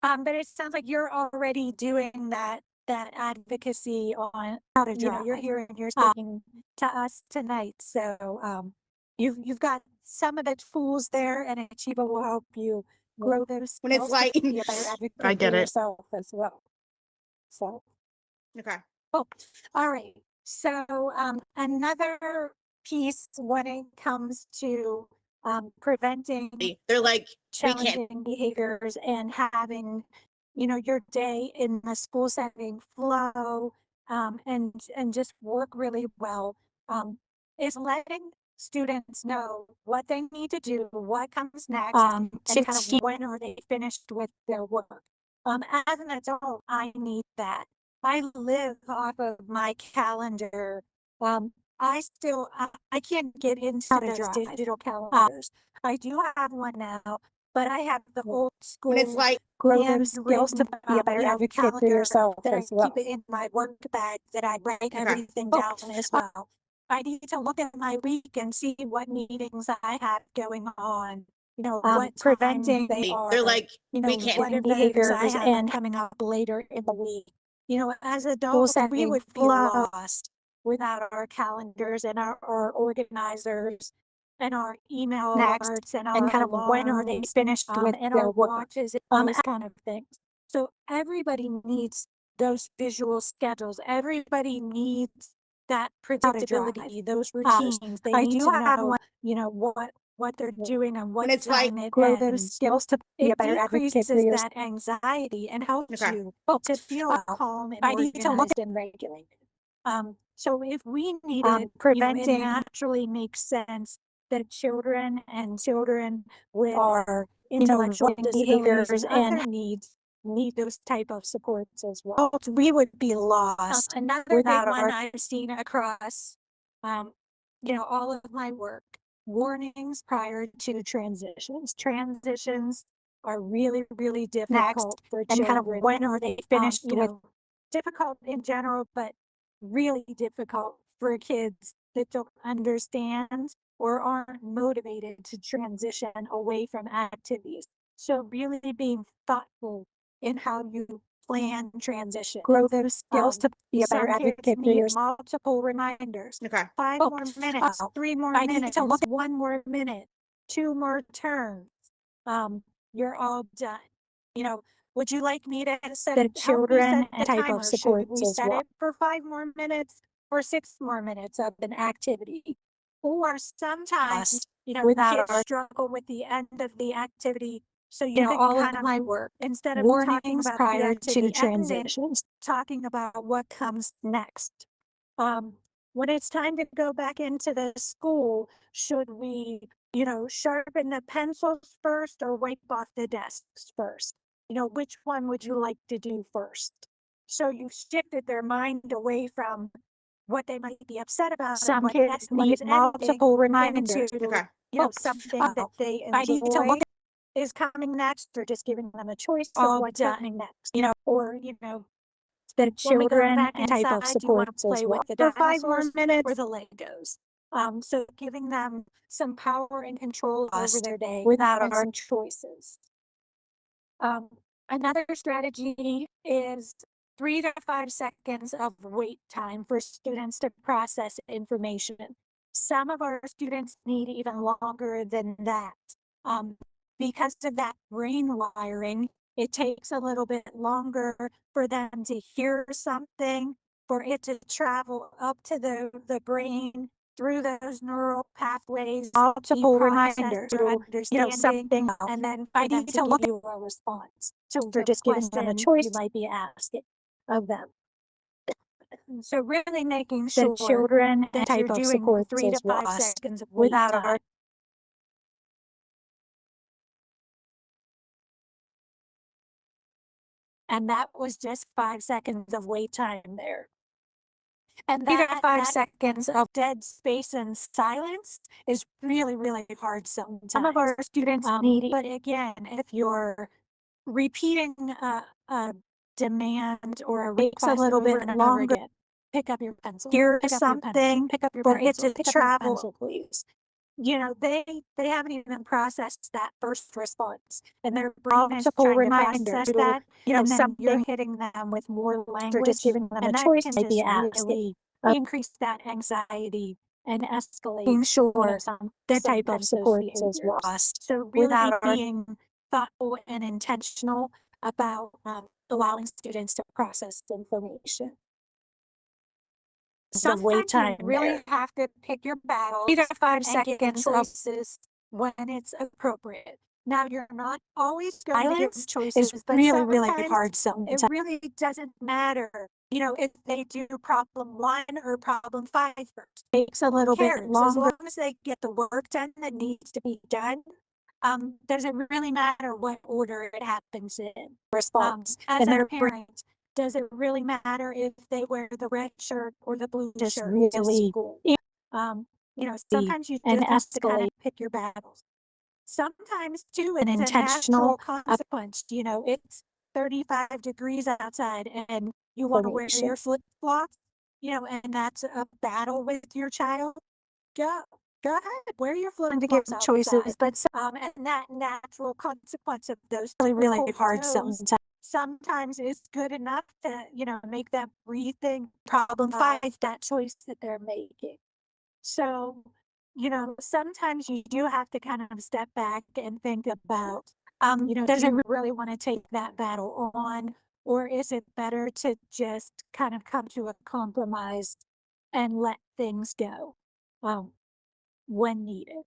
But it sounds like you're already doing that advocacy on how to drive. You're here and you're speaking to us tonight. So you've got some of the tools there, and Achieva will help you grow those When it's skills to like- be a better advocate I get for it. yourself as well. So Okay. oh, all right. So another piece when it comes to preventing They're like, we can't. challenging behaviors and having, you know, your day in the school setting flow and just work really well is letting students know what they need to do, what comes next, and kind of when are they finished with their work. As an adult, I need that. I live off of my calendar. I can't get into those digital calendars. I do have one now, but I have the old school. When it's like Grow those skills to be a better advocate for calendar yourself that as well. Keep it in my work bag that I write everything down as well. I need to look at my week and see what meetings I have going on. You know, what preventing they are. They're like, You know, we can't. what behaviors I have coming up later in the week. You know, as adults, we would be lost without our calendars and our organizers and our email alerts and our kind of when are they finished with and their work, watches and those kind of things. So everybody needs those visual schedules. Everybody needs that predictability, those routines. They need to know, you know, what they're doing and what When it's like, time it grow those skills to be a better advocate for yourself. That anxiety and helps Okay. you to feel calm and organized and regulated. So if we need it, preventing, you know, it naturally makes sense that children with our intellectual disabilities and other needs need those type of supports as well. We would be lost another without big one I've seen across, you know, all of my work. Warnings prior to transitions. Transitions are really, really difficult for children. And kind of when are they finished with difficult in general, but really difficult for kids that don't understand or aren't motivated to transition away from activities. So really being thoughtful in how you plan transition. Grow those skills to be a better advocate for yourself. Multiple reminders. Okay. 5 more minutes, 3 more minutes, to look at 1 more minute, 2 more turns. You're all done. You know, would you like me to set the help me children set and the type timer? of Should supports we as set well. it for 5 more minutes or 6 more minutes of an activity? Or sometimes, without kids our, struggle with the end of the activity. So you can all kind of of, my work, instead of talking warnings about the prior activity to ending, transitions. talking about what comes next. When it's time to go back into the school, should we, sharpen the pencils first or wipe off the desks first? Which one would you like to do first? So you've shifted their mind away from what they might be upset about. Some what kids necessarily need is ending multiple reminders. into, Okay. something that they I need to enjoy look is coming next, or just giving them a choice all of what's done, coming next. or, the the when we go children back and type of inside, do you want to supports as play well. with the For 5 more dinosaurs minutes, or the Legos? So giving them some power and control over their day without and our some choices. Another strategy is 3 to 5 seconds of wait time for students to process information. Some of our students need even longer than that. Because of that brain wiring, it takes a little bit longer for them to hear something, for it to travel up to the brain through those neural pathways, multiple be processed reminders, for understanding, something and then I for them need to to give look you a response to for the just giving them a question choice. you might be asking of them. So really making The sure children and that you're type of doing supports 3 to as well. 5 seconds of wait Without time. our, And that was just 5 seconds of wait time there. And 3 to that 5 that seconds of dead space and silence is really, really hard sometimes. some of our students need But again, if you're repeating a demand or a takes a request little over bit and over longer. again, pick up your pencil. Hear Pick up your pencil. something Pick up your for it pencil. to Pick up your travel. pencil, please. They haven't even processed that first response, and their brain is Multiple trying to reminders, process that, and then something you're hitting them with more for language, just giving them a and that choice can might be just asking. really increase that anxiety and escalate, Making sure some the type of those supports as well. behaviors. So really Without our, being thoughtful and intentional about allowing students to process information. the wait Sometimes time you really there. have to pick your battles 3 to 5 and give seconds of choices when it's appropriate. Now, you're not always going to give silence choices, is but really, really sometimes hard it sometimes. really doesn't matter, if they do problem 1 or problem 5 first. Takes a Who little bit cares? As longer. long as they get the work done that needs to be done, doesn't really matter what order it happens in. Response. As And a they're parent, does it really matter if they wear the red shirt or the blue just shirt to really school? Sometimes you and just have to kind escalate. of pick your battles. Sometimes too, An it's a intentional natural consequence. It's 35 degrees outside and you want to wear information. your flip flops, and that's a battle with your child. Go ahead, wear your flip To give flops choices, outside. but And that natural consequence of those really cold hard toes sometimes is good enough to, make them rethink problem 5. that choice that they're making. So, sometimes you do have to kind of step back and think about, do Does you really want to take that battle on? Or is it better to just kind of come to a compromise and let things go when needed?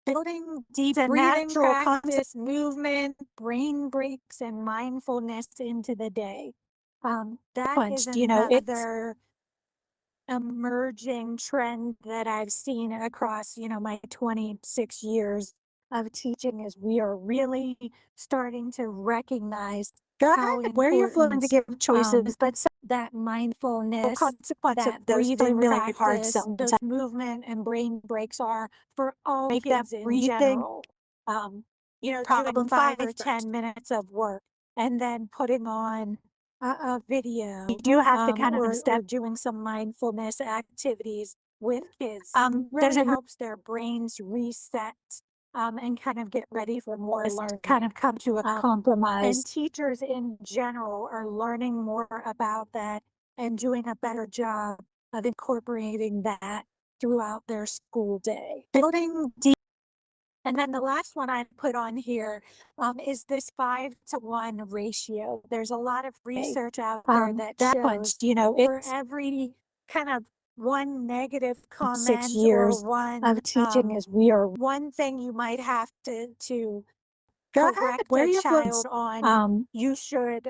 Building deep breathing practice, movement, brain breaks, and mindfulness into the day. That is another emerging trend that I've seen across, my 26 years of teaching is we are really starting to recognize how where you're flowing to important, give choices, but that mindfulness, consequence that of those breathing really hard practice, sometimes. those movement and brain breaks are for all Make kids that in breathing general. problem Doing 5 or5 10 minutes of work and then putting on a video. You do have to kind of or step. doing some mindfulness activities with kids. There's Really a helps their brains reset and kind of get ready for more learning. kind of come to a And compromise. teachers in general are learning more about that and doing a better job of incorporating that throughout their school day. Building deep And then the last one I put on here is this 5-to-1 ratio. There's a lot of research out there that shows, for every kind of one negative comment 6 years or one of teaching is we are one thing you might have to Go ahead, correct where a your child votes. on. You should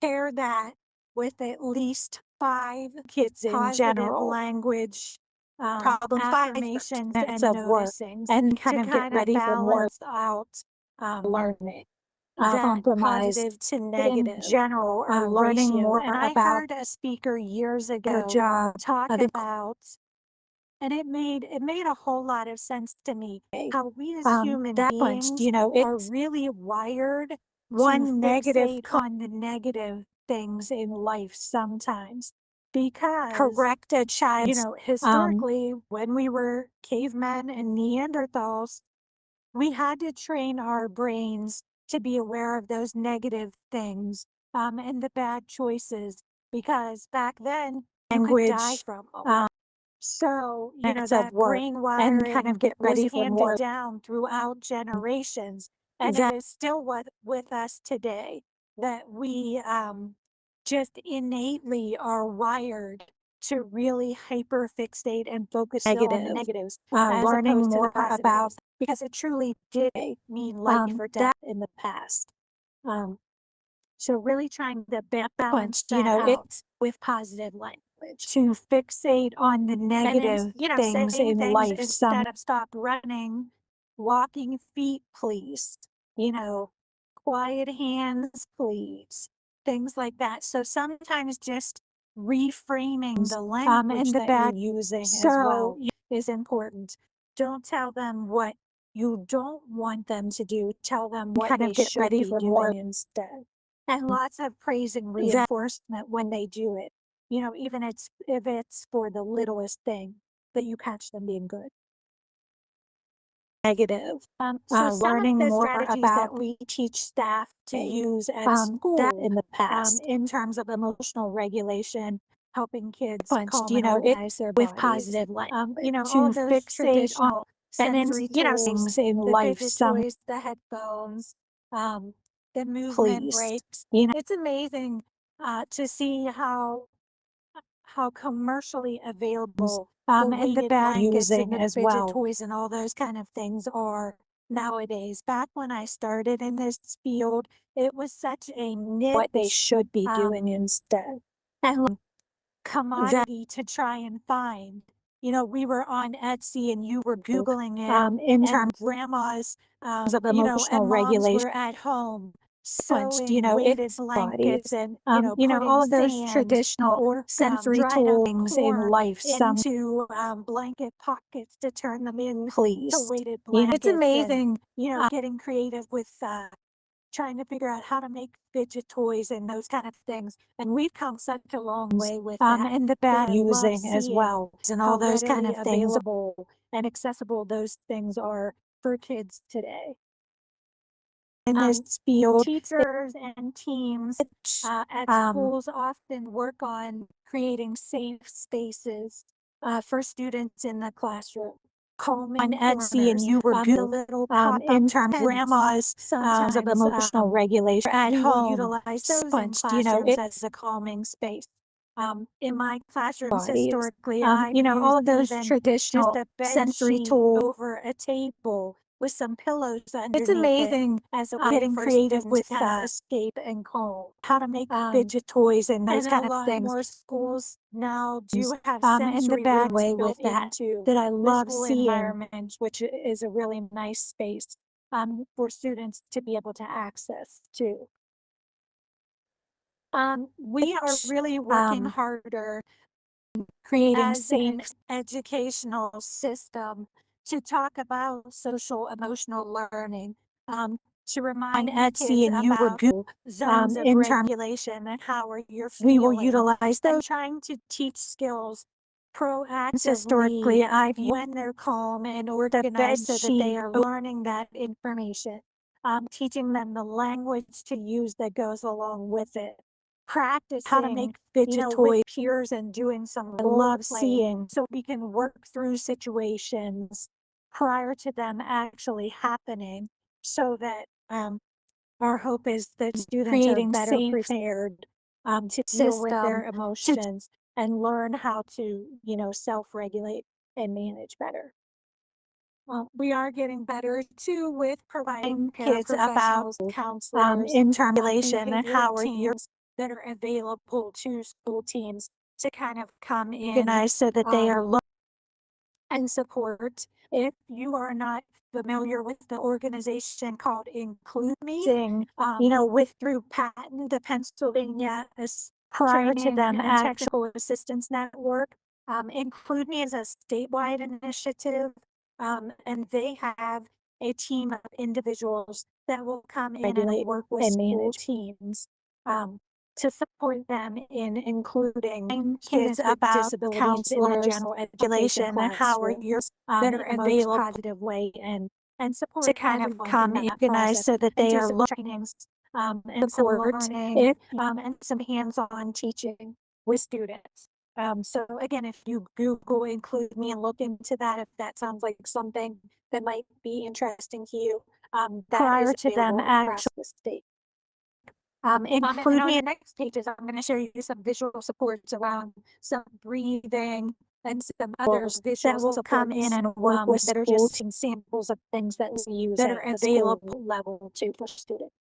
pair that with at least 5 kids in positive general language problem 5 affirmations minutes and of work noticings and to kind of get kind of ready for more balance out learning. that Compromise positive to in negative general, learning ratio. more And I about heard a speaker years your ago job. talk I think about, and it made a whole lot of sense to me, how we as human that beings punch, are it's really wired to one negative fixate on the negative things in life sometimes. Because, correct a child's historically, when we were cavemen and Neanderthals, we had to train our brains to be aware of those negative things and the bad choices, because back then you could die language from them. So, minutes that of work brain and wiring kind of get was ready for handed more down throughout generations, and that it is still with us today, that we just innately are wired to really hyper fixate and focus still on the negative. negatives as Learning opposed to the more about positives, because it truly did mean life or death that in the past. So really trying to balance punch, that out it's with positive language. to fixate on the And then, negative things saying in things life. instead of stop running, walking feet, please, quiet hands, please, things like that. So sometimes just reframing the language and the that bad. you're using as So well is important. Don't tell them what you don't want them to do. Tell them what kind they of get should ready be for more doing instead. And lots of praise and that reinforcement when they do it. Even if it's for the littlest thing that you catch them being good. negative. So some Learning of the more strategies about that we teach staff to use at that school in the past. in terms of emotional regulation, helping kids Punch, calm and it organize their with bodies, positive language all to those fixate on traditional and then sensory tools, things in the life. fidget Some toys, the headphones, the movement please, breaks. It's amazing to see how commercially available the and the weighted bad blankets and using the as fidget well. toys and all those kind of things are nowadays. Back when I started in this field, it was such a What they niche should be doing instead. And commodity to try and find. We were on Etsy and you were Googling it, in and terms grandmas, of and emotional moms regulation, were at home punch, sewing weighted it's blankets bodies. and, All putting of those sand traditional or sensory dried up tools in corn life. Some into blanket pockets to turn them into please, weighted blankets. it's amazing. And, getting creative with trying to figure out how to make fidget toys and those kind of things. And we've come such a long way with that. And the that bad I love using as seeing well, and how all those kind readily of things. available and accessible those things are for kids today. In this field, Teachers and teams at schools often work on creating safe spaces for students in the classroom. Calming on Etsy, and corners, you were the good little pop-up in terms of tents. grandmas Sometimes of emotional regulation at we will home. utilize those in Punch, classrooms as a calming space. In my classrooms, bodies. historically, I've all of used those even traditional just a bed sensory sheet tools. over a table with some pillows underneath It's amazing it as a way getting for creative students with to kind of escape and calm. How to make fidget toys and those and kind a of lot things. more schools now do have In the sensory bad rooms way built with that into that I the love school seeing. environment, which is a really nice space for students to be able to access too. We are really working harder creating as an safe educational system to talk about social emotional learning, to remind Etsy, kids and you were about good zones of in terms. regulation and how you're We will feeling, utilize and those. trying to teach skills Historically, proactively I've used when they're calm and the organized bed so that sheet they are learning that information, teaching them the language to use that goes along with it, practicing how to make fidget with toys. peers and doing some I role love playing seeing. so we can work through situations prior to them actually happening, so that our hope is that students creating are better safe prepared to deal with their system emotions and learn how to, self-regulate and manage better. We are getting better too with providing kids about paraprofessionals, counselors, intermulation and behavioral how are you teams that are available to school teams to kind of come in organized so that they are and support. If you are not familiar with the organization called Include Me, learning, with through patent, the Pennsylvania prior to Training them and actually Technical Assistance Network. Include Me is a statewide initiative, and they have a team of individuals that will come in and regulate work with and school manage. teams to support them in including Kids students with about disabilities in the counselors, general education and how are you that are in a most available positive way and support to kind of everyone come in that organized process so that and they do are some trainings and some support learning if and some hands-on teaching with students. So again, if you Google Include Me and look into that, if that sounds like something that might be interesting to you, that prior is to them available across actually the state. include On me the next pages, I'm going to show you some visual supports around some breathing and some other visual that will come in supports, and work with that are schools just some samples of things that we use that at are the available level too for students.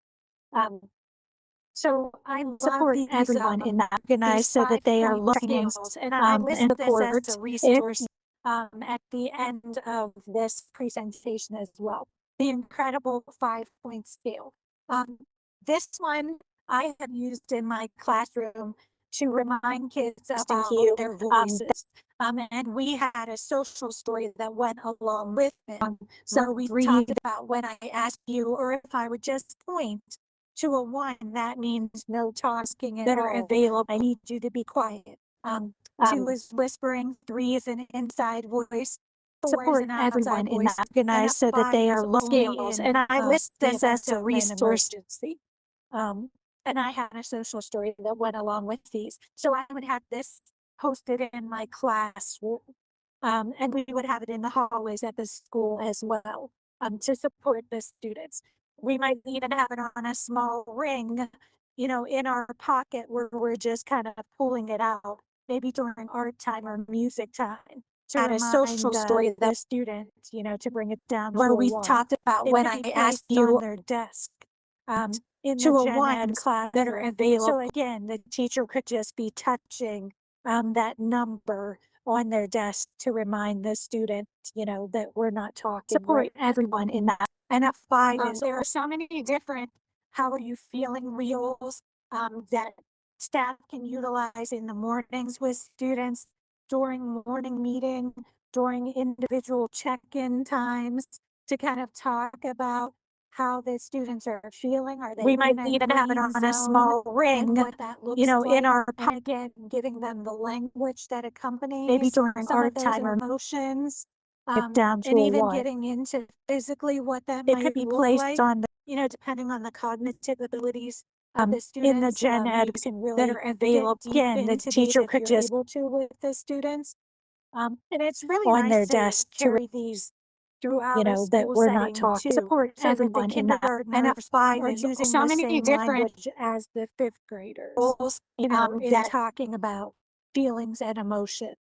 So I love support these, everyone in that these organized so that they are 5-point learning scales, and I list and this as support a resource at the end of this presentation as well. The incredible 5-point scale. This one I have used in my classroom to remind kids about their voices. And we had a social story that went along with it. So we talked about when I ask you, or if I would just point to a 1, that means no talking at that all. are available. I need you to be quiet. 2 is whispering, 3 is an inside voice, 4 is support an everyone outside in voice, that organized so that they are scales. and I list the this as event a of an resource. emergency. And I had a social story that went along with these. So I would have this posted in my classroom. And we would have it in the hallways at the school as well, to support the students. We might even have it on a small ring, in our pocket where we're just kind of pulling it out, maybe during art time or music time. To Had a social story the that student, to bring it down where to a we 1. talked about It when could I be asked placed on you their desk, in to the a gen 1 ed class that are available. So again, the teacher could just be touching that number on their desk to remind the student, that we're not talking. Support Right? everyone in that. And a 5 is there are so many different how are you feeling wheels that staff can utilize in the mornings with students, during morning meeting, during individual check-in times, to kind of talk about how the students are feeling. Are they We might in a even have it green on a zone? small And ring, what that looks in our and again, giving them the language that accompanies maybe during some art of those time or emotions. down to And a even 1. getting into physically what that It might could be look placed like, on depending on the cognitive abilities of the in the students. gen ed You can really that are available. get deep Again, the into these teacher if could you're just able to with the students. And it's really on nice their to desk to carry these throughout a that school we're not setting talking. too, Support so that the everyone in that. kindergartners And a 5 are is using so the many same different language as the 5th graders, goals, in that talking about feelings and emotions.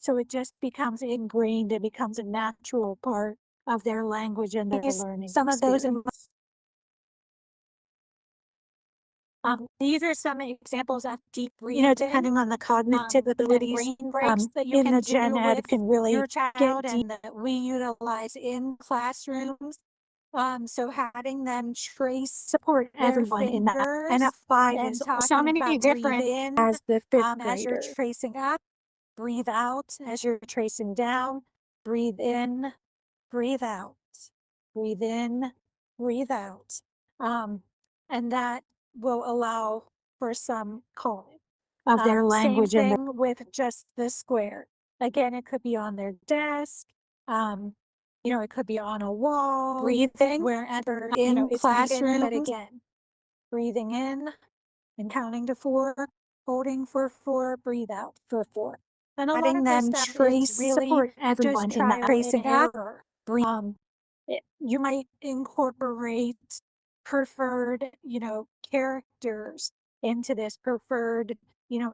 So it just becomes ingrained. It becomes a natural part of their language and their learning. some of those experience. These are some examples of deep breathing. depending on the cognitive abilities brain breaks that you in can the gen do ed with can really your get child deep. and that we utilize in classrooms. So having them trace Support their everyone in that. And a fingers 5 and is so talking many about different breathe in as the 5th as you're grader. tracing up, breathe out as you're tracing down, breathe in, breathe out, breathe in, breathe out. And that will allow for some calming Of their same language and thing with just the square. Again, it could be on their desk. It could be on a wall. breathing Wherever in it's needed. But classrooms. again, breathing in and counting to 4, holding for 4, breathe out for 4. And a lot Letting of them this stuff trace is really support just everyone in that trial and tracing act. error. You might incorporate preferred, characters into this, preferred,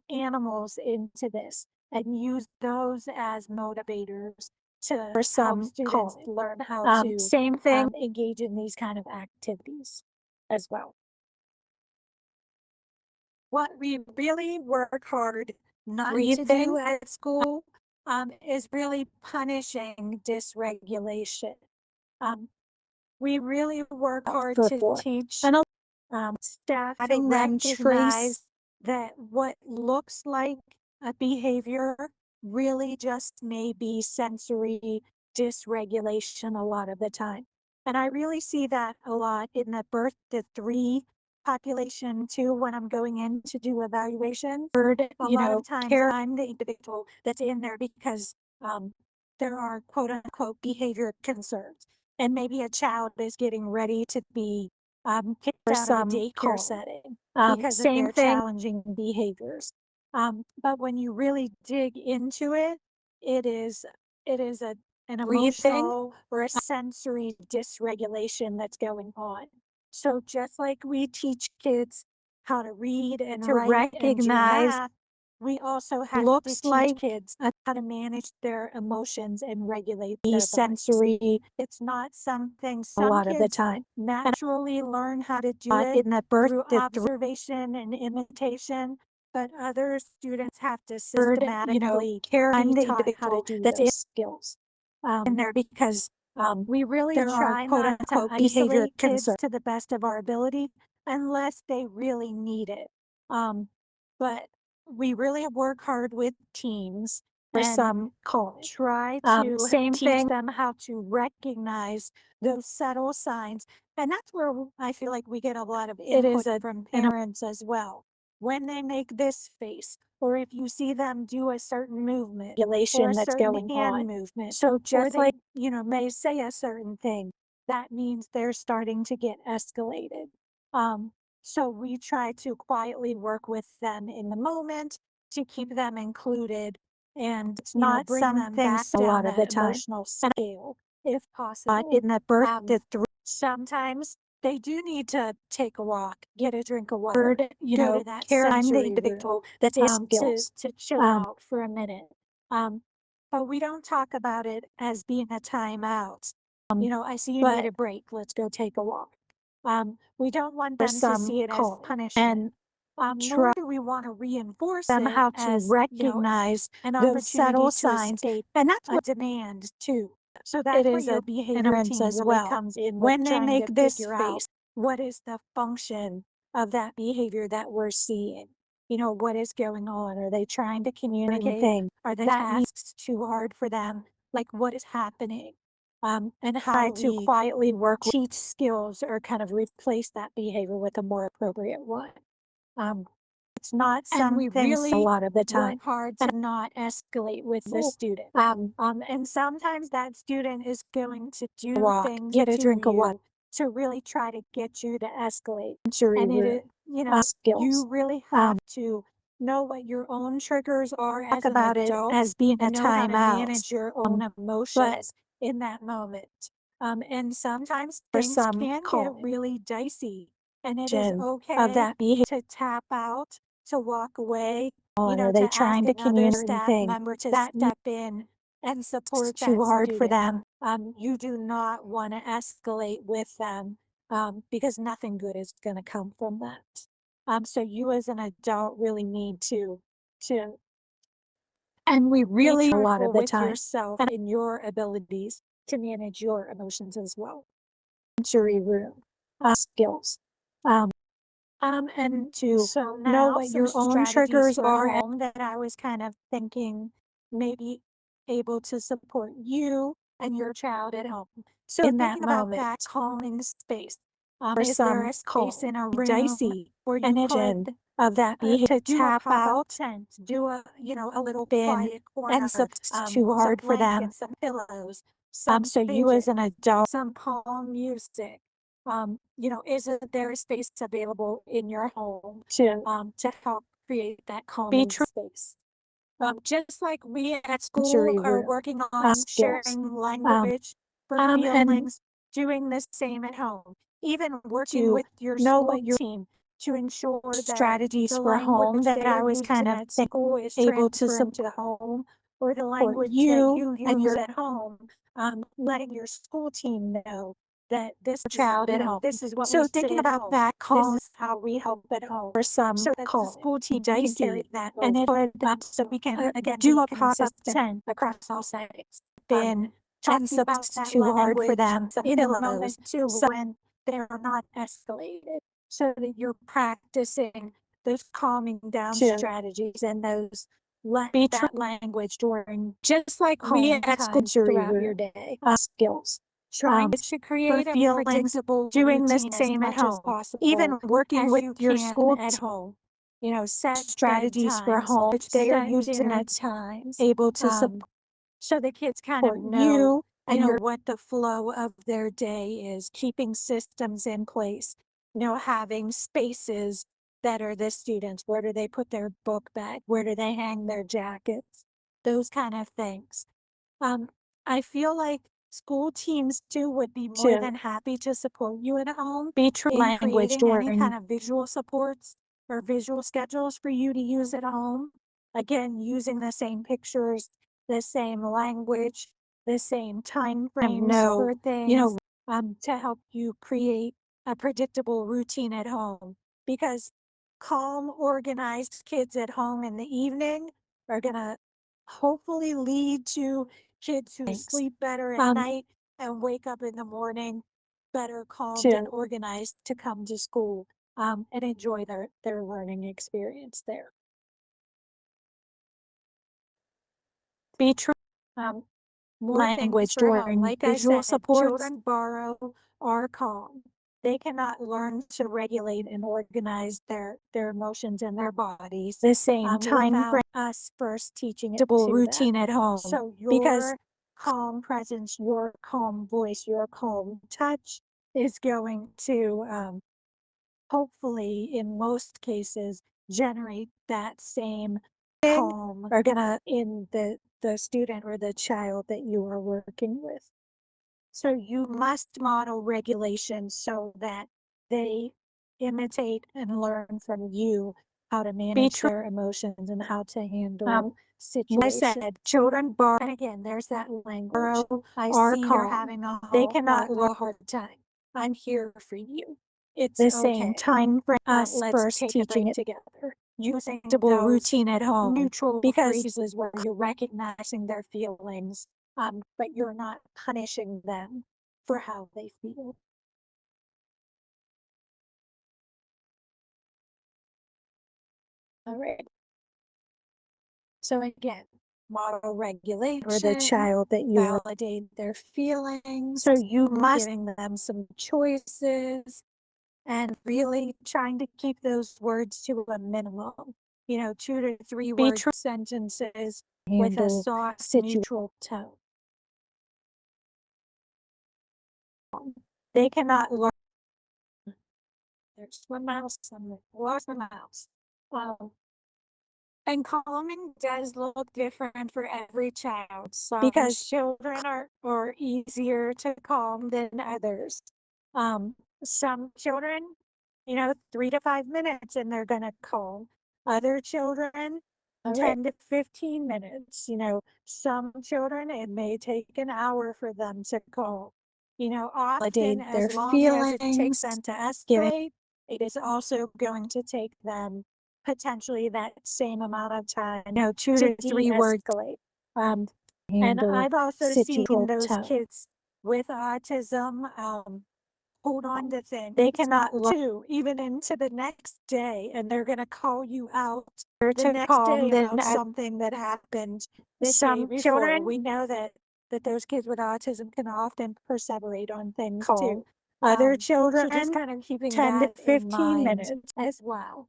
animals into this, and use those as motivators to help some students call it. learn how to Same thing. engage in these kind of activities as well. What we really work hard not to do Breathing. at school is really punishing dysregulation. We really work hard to teach And staff to letting them trace recognize that what looks like a behavior really just may be sensory dysregulation a lot of the time. And I really see that a lot in the birth to 3 population too when I'm going in to do evaluations. A lot of times I'm the individual that's in there because there are quote unquote behavior concerns. And maybe a child is getting ready to be kicked out of a daycare setting because of their challenging behaviors. But when you really dig into it, it is an emotional or a sensory dysregulation that's going on. So just like we teach kids how to read and to write and do recognize math, we also have to teach kids how to manage their emotions and regulate their sensory. It's not something some lot of the kids time. naturally learn how to do it In the birth through to observation and imitation, but other students have to systematically I'm be the taught how to individual do that's those skills. in there because We really there are try quote not to unquote behavior isolate kids concerns. to the best of our ability unless they really need it. But we really work hard with teams For and some call it. try to Same teach thing. them how to recognize those subtle signs. And that's where I feel like we get a lot of input from parents as well. When they make this face, or if you see them do a certain movement or a Regulation that's certain going hand on. movement, So or just they, like may say a certain thing, that means they're starting to get escalated. So we try to quietly work with them in the moment to keep them included and it's not bring them something back a down lot of the that time. emotional scale if possible. In the birth to 3 Sometimes they do need to take a walk, get a drink of water, go to that care I'm the sensory individual room, that's in to skills. chill out for a minute. But we don't talk about it as being a timeout. I see you need a break. Let's go take a walk. We don't want them to see it as punishment. Nor do we want to reinforce them it how to as recognize an those opportunity subtle to signs. escape And that's a what demand too. So that's it where is your a behavior hindrance team as really well. comes in with When they trying make to this figure out face, what is the function of that behavior that we're seeing. What is going on? Are they trying to communicate? thing. Are the That means tasks too hard for them? Like what is happening? And how try do to we quietly work with teach skills or kind of replace that behavior with a more appropriate one? It's not and we something really a lot of the time. work hard to not escalate with the student. And sometimes that student is going to do walk, things get a to drink of water. you to really try to get you to escalate. Sensory And it room. is, Skills. you really have to know what your own triggers are Talk as an about it adult as being a and know how to timeout. manage your own emotions in that moment. And sometimes For things some can call get it really dicey, and it is of okay that behavior. to tap out, to walk away, Are they to ask trying to another communicate staff anything member to that step in and support too that hard for student. them? You do not want to escalate with them because nothing good is going to come from that. So you as an adult really need to And we really be a lot of careful the with time. yourself and your abilities to manage your emotions as well. Sensory room. Skills. And to So know now what some your own strategies triggers for are home that I was kind of thinking maybe able to support you and your child at home. So in that thinking about moment. that calming space. For Is there some a space call in a room dicey where you energy could of that behavior to to do a tap pop-up out tent, do a a little in quiet corner, and it's too some hard for them. blankets, some pillows, some So you as an fidget, adult some calm music. Is there a space available in your home to to help create that be calming true space? Just like we at sensory school are room, working on skills. sharing language for And feelings, doing the same at home, even working to with your know school what your team to ensure that strategies the for home language that they I are was kind using of at school is able to transferring to the home, or the language that you you and use your at home, letting your school team know that this is, child you at know, home. this is what So we thinking say at about home. that This call is how we help at home. for some So that the call school team can carry dicey, that and it over. would So we can again do be a pop-up consistent tent across all settings. been Talking about it's that too hard for language them in in the those. moment too, So when they're not escalated, so that you're practicing those calming down to strategies and those be that language during just like we home at school times throughout your day. skills. Trying to create a feelings, predictable doing the routine as same at much as home, possible, even working as with you your can school at home. You know, set strategies for bedtimes, home, which they are set using dinner it times, able to support so the kids kind of know, you and you know, your what the flow of their day is, keeping systems in place, you know, having spaces that are the students. Where do they put their book bag? Where do they hang their jackets? Those kind of things. I feel like school teams too would be more to than happy to support you at home be true in language creating any kind during of visual supports or visual schedules for you to use at home. Again, using the same pictures, the same language, the same time frames know, for things, you to help you create a predictable routine at home. Because calm, organized kids at home in the evening are gonna hopefully lead to kids who Thanks. sleep better at night and wake up in the morning better calmed and organized to come to school, and enjoy their learning experience there. be true Um, more language things for help. during Like I visual said, supports. children borrow or calm. They cannot learn to regulate and organize their emotions and their bodies The same time without frame, us first teaching it predictable to routine them. at home. So Because your calm presence, your calm voice, your calm touch is going to hopefully, in most cases, generate that same calm are gonna in the student or the child that you are working with. So you must model regulation so that they imitate and learn from you how to manage their emotions and how to handle situations. I said, children borrow And again, there's that language. I or see you're calm. having They cannot a hard time. I'm here for you. It's the same okay. time frame us Let's first take a teaching break it together. Using predictable those routine at home. neutral Because phrases where you're recognizing their feelings, but you're not punishing them for how they feel. All right. So again, model regulation, for the child that you are, validate their feelings. so you must Giving them some choices and really trying to keep those words to a minimum. You know, 2 to 3 be word true sentences with a handle soft, neutral tone. They cannot learn. There's one mouse. I lost my mouse. And calming does look different for every child. Some because children are easier to calm than others. Some children, you know, 3 to 5 minutes and they're gonna calm. Other children, 10 to 15 minutes. You know, some children, it may take an hour for them to calm. You know, often validate their as long as it takes feelings, them to giving escalate, it is also going to take them potentially that same amount of time, 2 to to 3 words de-escalate. And handle I've also seen situational those tone. kids with autism hold on to things. They cannot learn too, even into the next day, and they're gonna call you out the to next calm day than about something that happened the day some before. children We know that those kids with autism can often perseverate on things calm. too. Other So children, just kind of keeping 10 to that in 15 mind minutes. as well.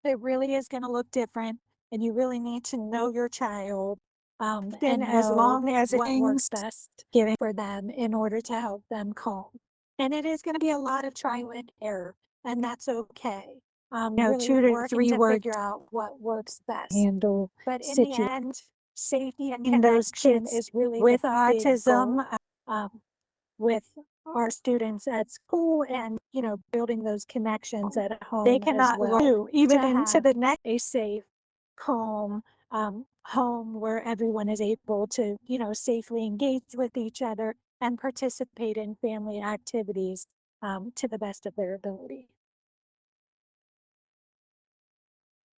It really is going to look different, and you really need to know your child, and as long as what works best giving for them in order to help them calm. And it is going to be a lot of trial and error, and that's okay. really 2 to 3 words figure out what works best. Handle But in the end, safety and those connection kids is really with the big autism, goal, with our students at school and, building those connections at home. they as cannot well, learn even to into have the next. a safe, calm home where everyone is able to, safely engage with each other and participate in family activities to the best of their ability.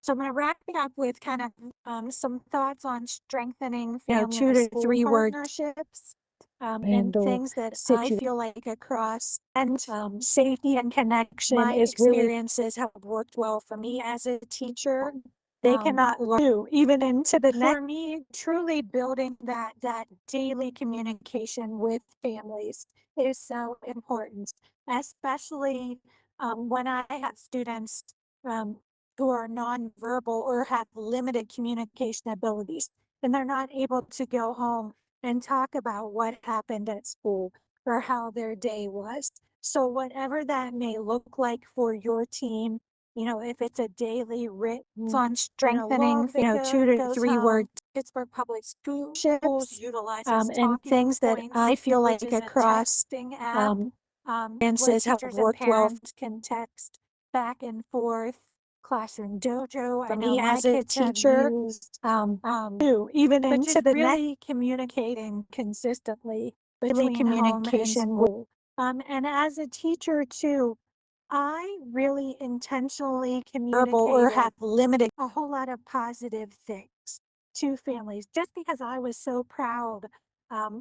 So I'm going to wrap it up with kind of some thoughts on strengthening family 2 to 3 words partnerships and handle things that I feel like across and safety and connection my is experiences have worked well for me as a teacher. they cannot learn even into the For next. me, truly building that daily communication with families is so important, especially when I have students who are nonverbal or have limited communication abilities, and they're not able to go home and talk about what happened at school or how their day was. So whatever that may look like for your team, if it's a daily written On strengthening, 2 to 3 words Pittsburgh Public Schools ships, utilizes and things that I feel like across texting app where experiences have teachers and worked well parents can text back and forth. Classroom Dojo, for I know me my as a kids have teacher. used, Even but into just the next really communicating consistently daily between home and communication with school. And as a teacher too, I really intentionally verbal or have communicated limited. a whole lot of positive things to families just because I was so proud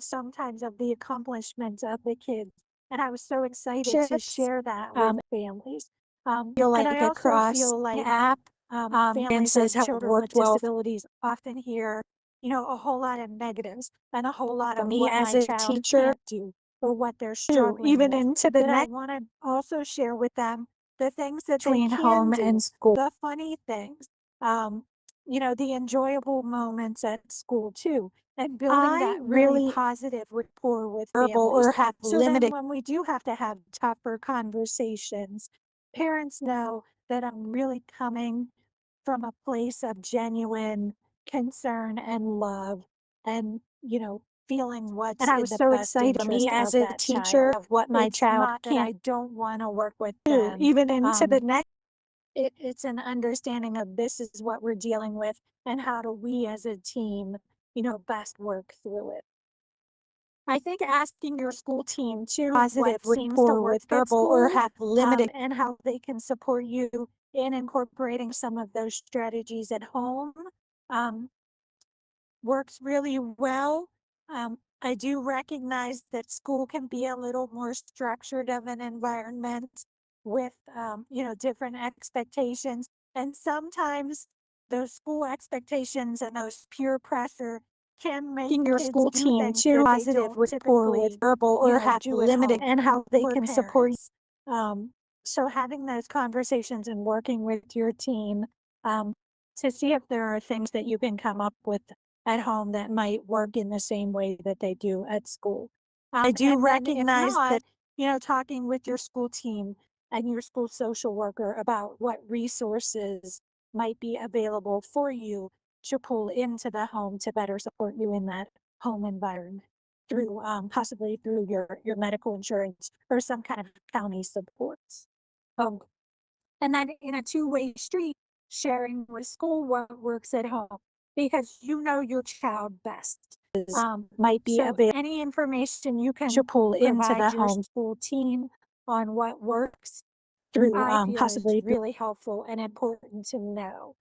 sometimes of the accomplishments of the kids. And I was so excited to Shifts, share that with families. feel And like I also across feel like app families experiences of have children with worked well disabilities often hear, a whole lot of negatives and a whole lot for of me what as my a child teacher. can't do or what they're struggling Even with. into the But I next want to also share with them the things that they between can home do, and school. the funny things, the enjoyable moments at school too, and building I that really really positive rapport with verbal families. or have So then limited. when we do have to have tougher conversations, parents know that I'm really coming from a place of genuine concern and love and, feeling what's And I in was the so best excited for me interest as of a that teacher child. of what my It's child not that I can don't want to work with do. them. Even into the next. It's an understanding of this is what we're dealing with and how do we as a team, best work through it. I think asking your school team too Positive what seems to rapport work with at verbal or school, have limited. and how they can support you in incorporating some of those strategies at home um, works really well. I do recognize that school can be a little more structured of an environment with, different expectations. And sometimes those school expectations and those peer pressure can make Your kids school do team things too that they positive don't rapport with typically, verbal or have do at limited home and how they for can support. parents. So having those conversations and working with your team um, to see if there are things that you can come up with at home that might work in the same way that they do at school. I do And then if recognize not, that talking with your school team and your school social worker about what resources might be available for you to pull into the home to better support you in that home environment through possibly through your medical insurance or some kind of county supports. Um, and then in a two-way street, sharing with school what works at home because you know your child best. might be So available any information you to can pull into provide the your home school team on what works, through I feel is possibly through really helpful and important to know.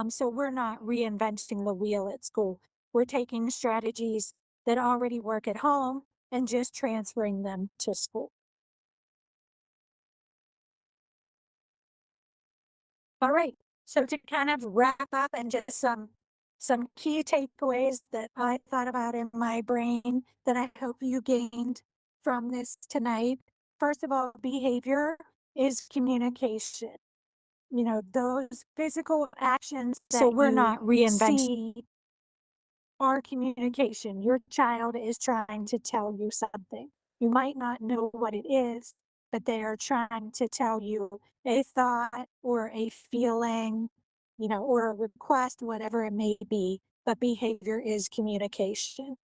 So we're not reinventing the wheel at school. We're taking strategies that already work at home and just transferring them to school. All right. So to kind of wrap up and just some key takeaways that I thought about in my brain that I hope you gained from this tonight. First of all, behavior is communication. Those physical actions that so we're you not reinventing. see are communication. Your child is trying to tell you something. You might not know what it is, but they are trying to tell you a thought or a feeling, or a request, whatever it may be, but behavior is communication.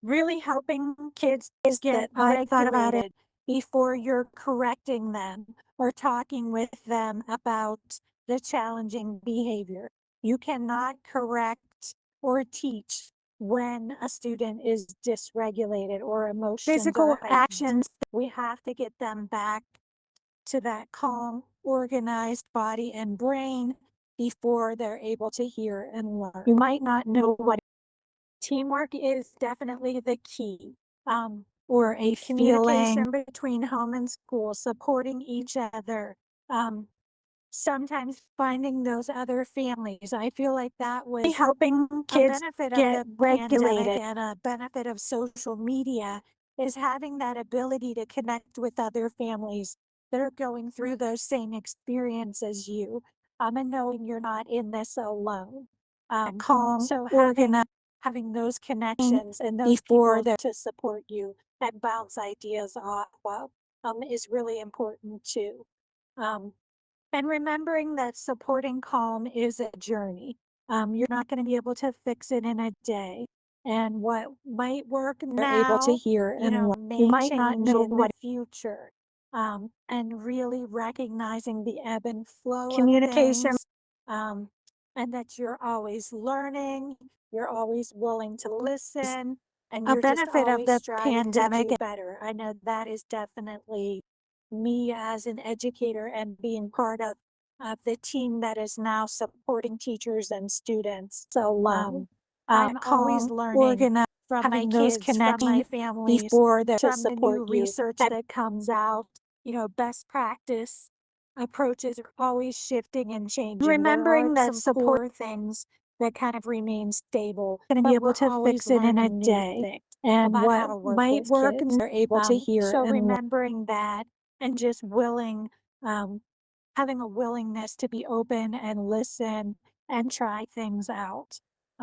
Really helping kids is get I thought about it before you're correcting them or talking with them about the challenging behavior. You cannot correct or teach when a student is dysregulated or emotions Physical are heightened. actions. We have to get them back to that calm, organized body and brain before they're able to hear and learn. You might not know what teamwork is definitely the key. Or a communication between home and school, supporting each other. Sometimes finding those other families. I feel like that was Helping kids a benefit get of the pandemic regulated. and a benefit of social media is having that ability to connect with other families that are going through those same experiences as you, and knowing you're not in this alone. Calm, So organized. having those connections and those before people to support you and bounce ideas off of is really important too. And remembering that supporting calm is a journey. You're not going to be able to fix it in a day. And what might work now, able to hear and may you might not change know in the what future. And really recognizing the ebb and flow communication. of things, and that you're always learning, you're always willing to listen, and A you're just benefit of always the striving pandemic. to do better. I know that is definitely me as an educator and being part of the team that is now supporting teachers and students. So I'm always calm, learning organized, from my having those kids, from my connections families, before they from the new support you. research that comes out. Best practice approaches are always shifting and changing. Remembering There are that some support core things that kind of remain stable, going to but be able we're to always fix it in a learning new day. things And about how what to work might with work kids. and they're able to hear So and learn. remembering that and just having a willingness to be open and listen and try things out.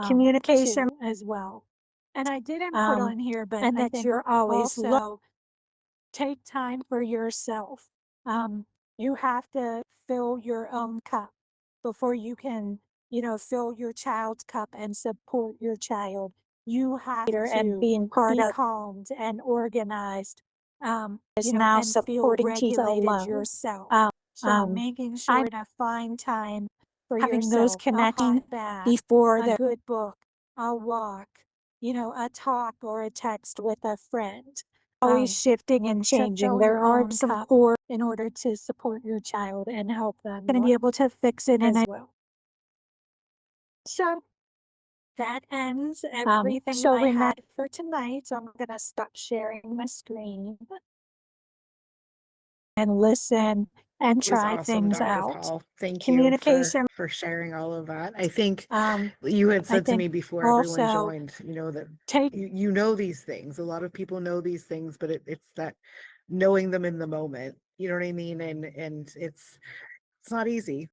Communication. Too, as well. And I didn't put on here, but and I that think you're always also take time for yourself. You have to fill your own cup before you can, fill your child's cup and support your child. You have and to being part be of calmed and organized, is now and feel supporting teachers regulated alone. yourself. Um, So making sure to find time for having yourself, those a connections hot bath, before a the good book, a walk, a talk or a text with a friend. always shifting and To changing. fill There your are own some cup core in order to support your child and help them going to be able to fix it in as a well. So that ends everything so I remember had for tonight. So I'm gonna stop sharing my screen and listen and It was try awesome, things Dr. out. Paul. Thank you Communication. for sharing all of that. I think um you had I said to think me before everyone also joined, that take you know these things. A lot of people know these things, but it's that knowing them in the moment. You know what I mean? And it's not easy.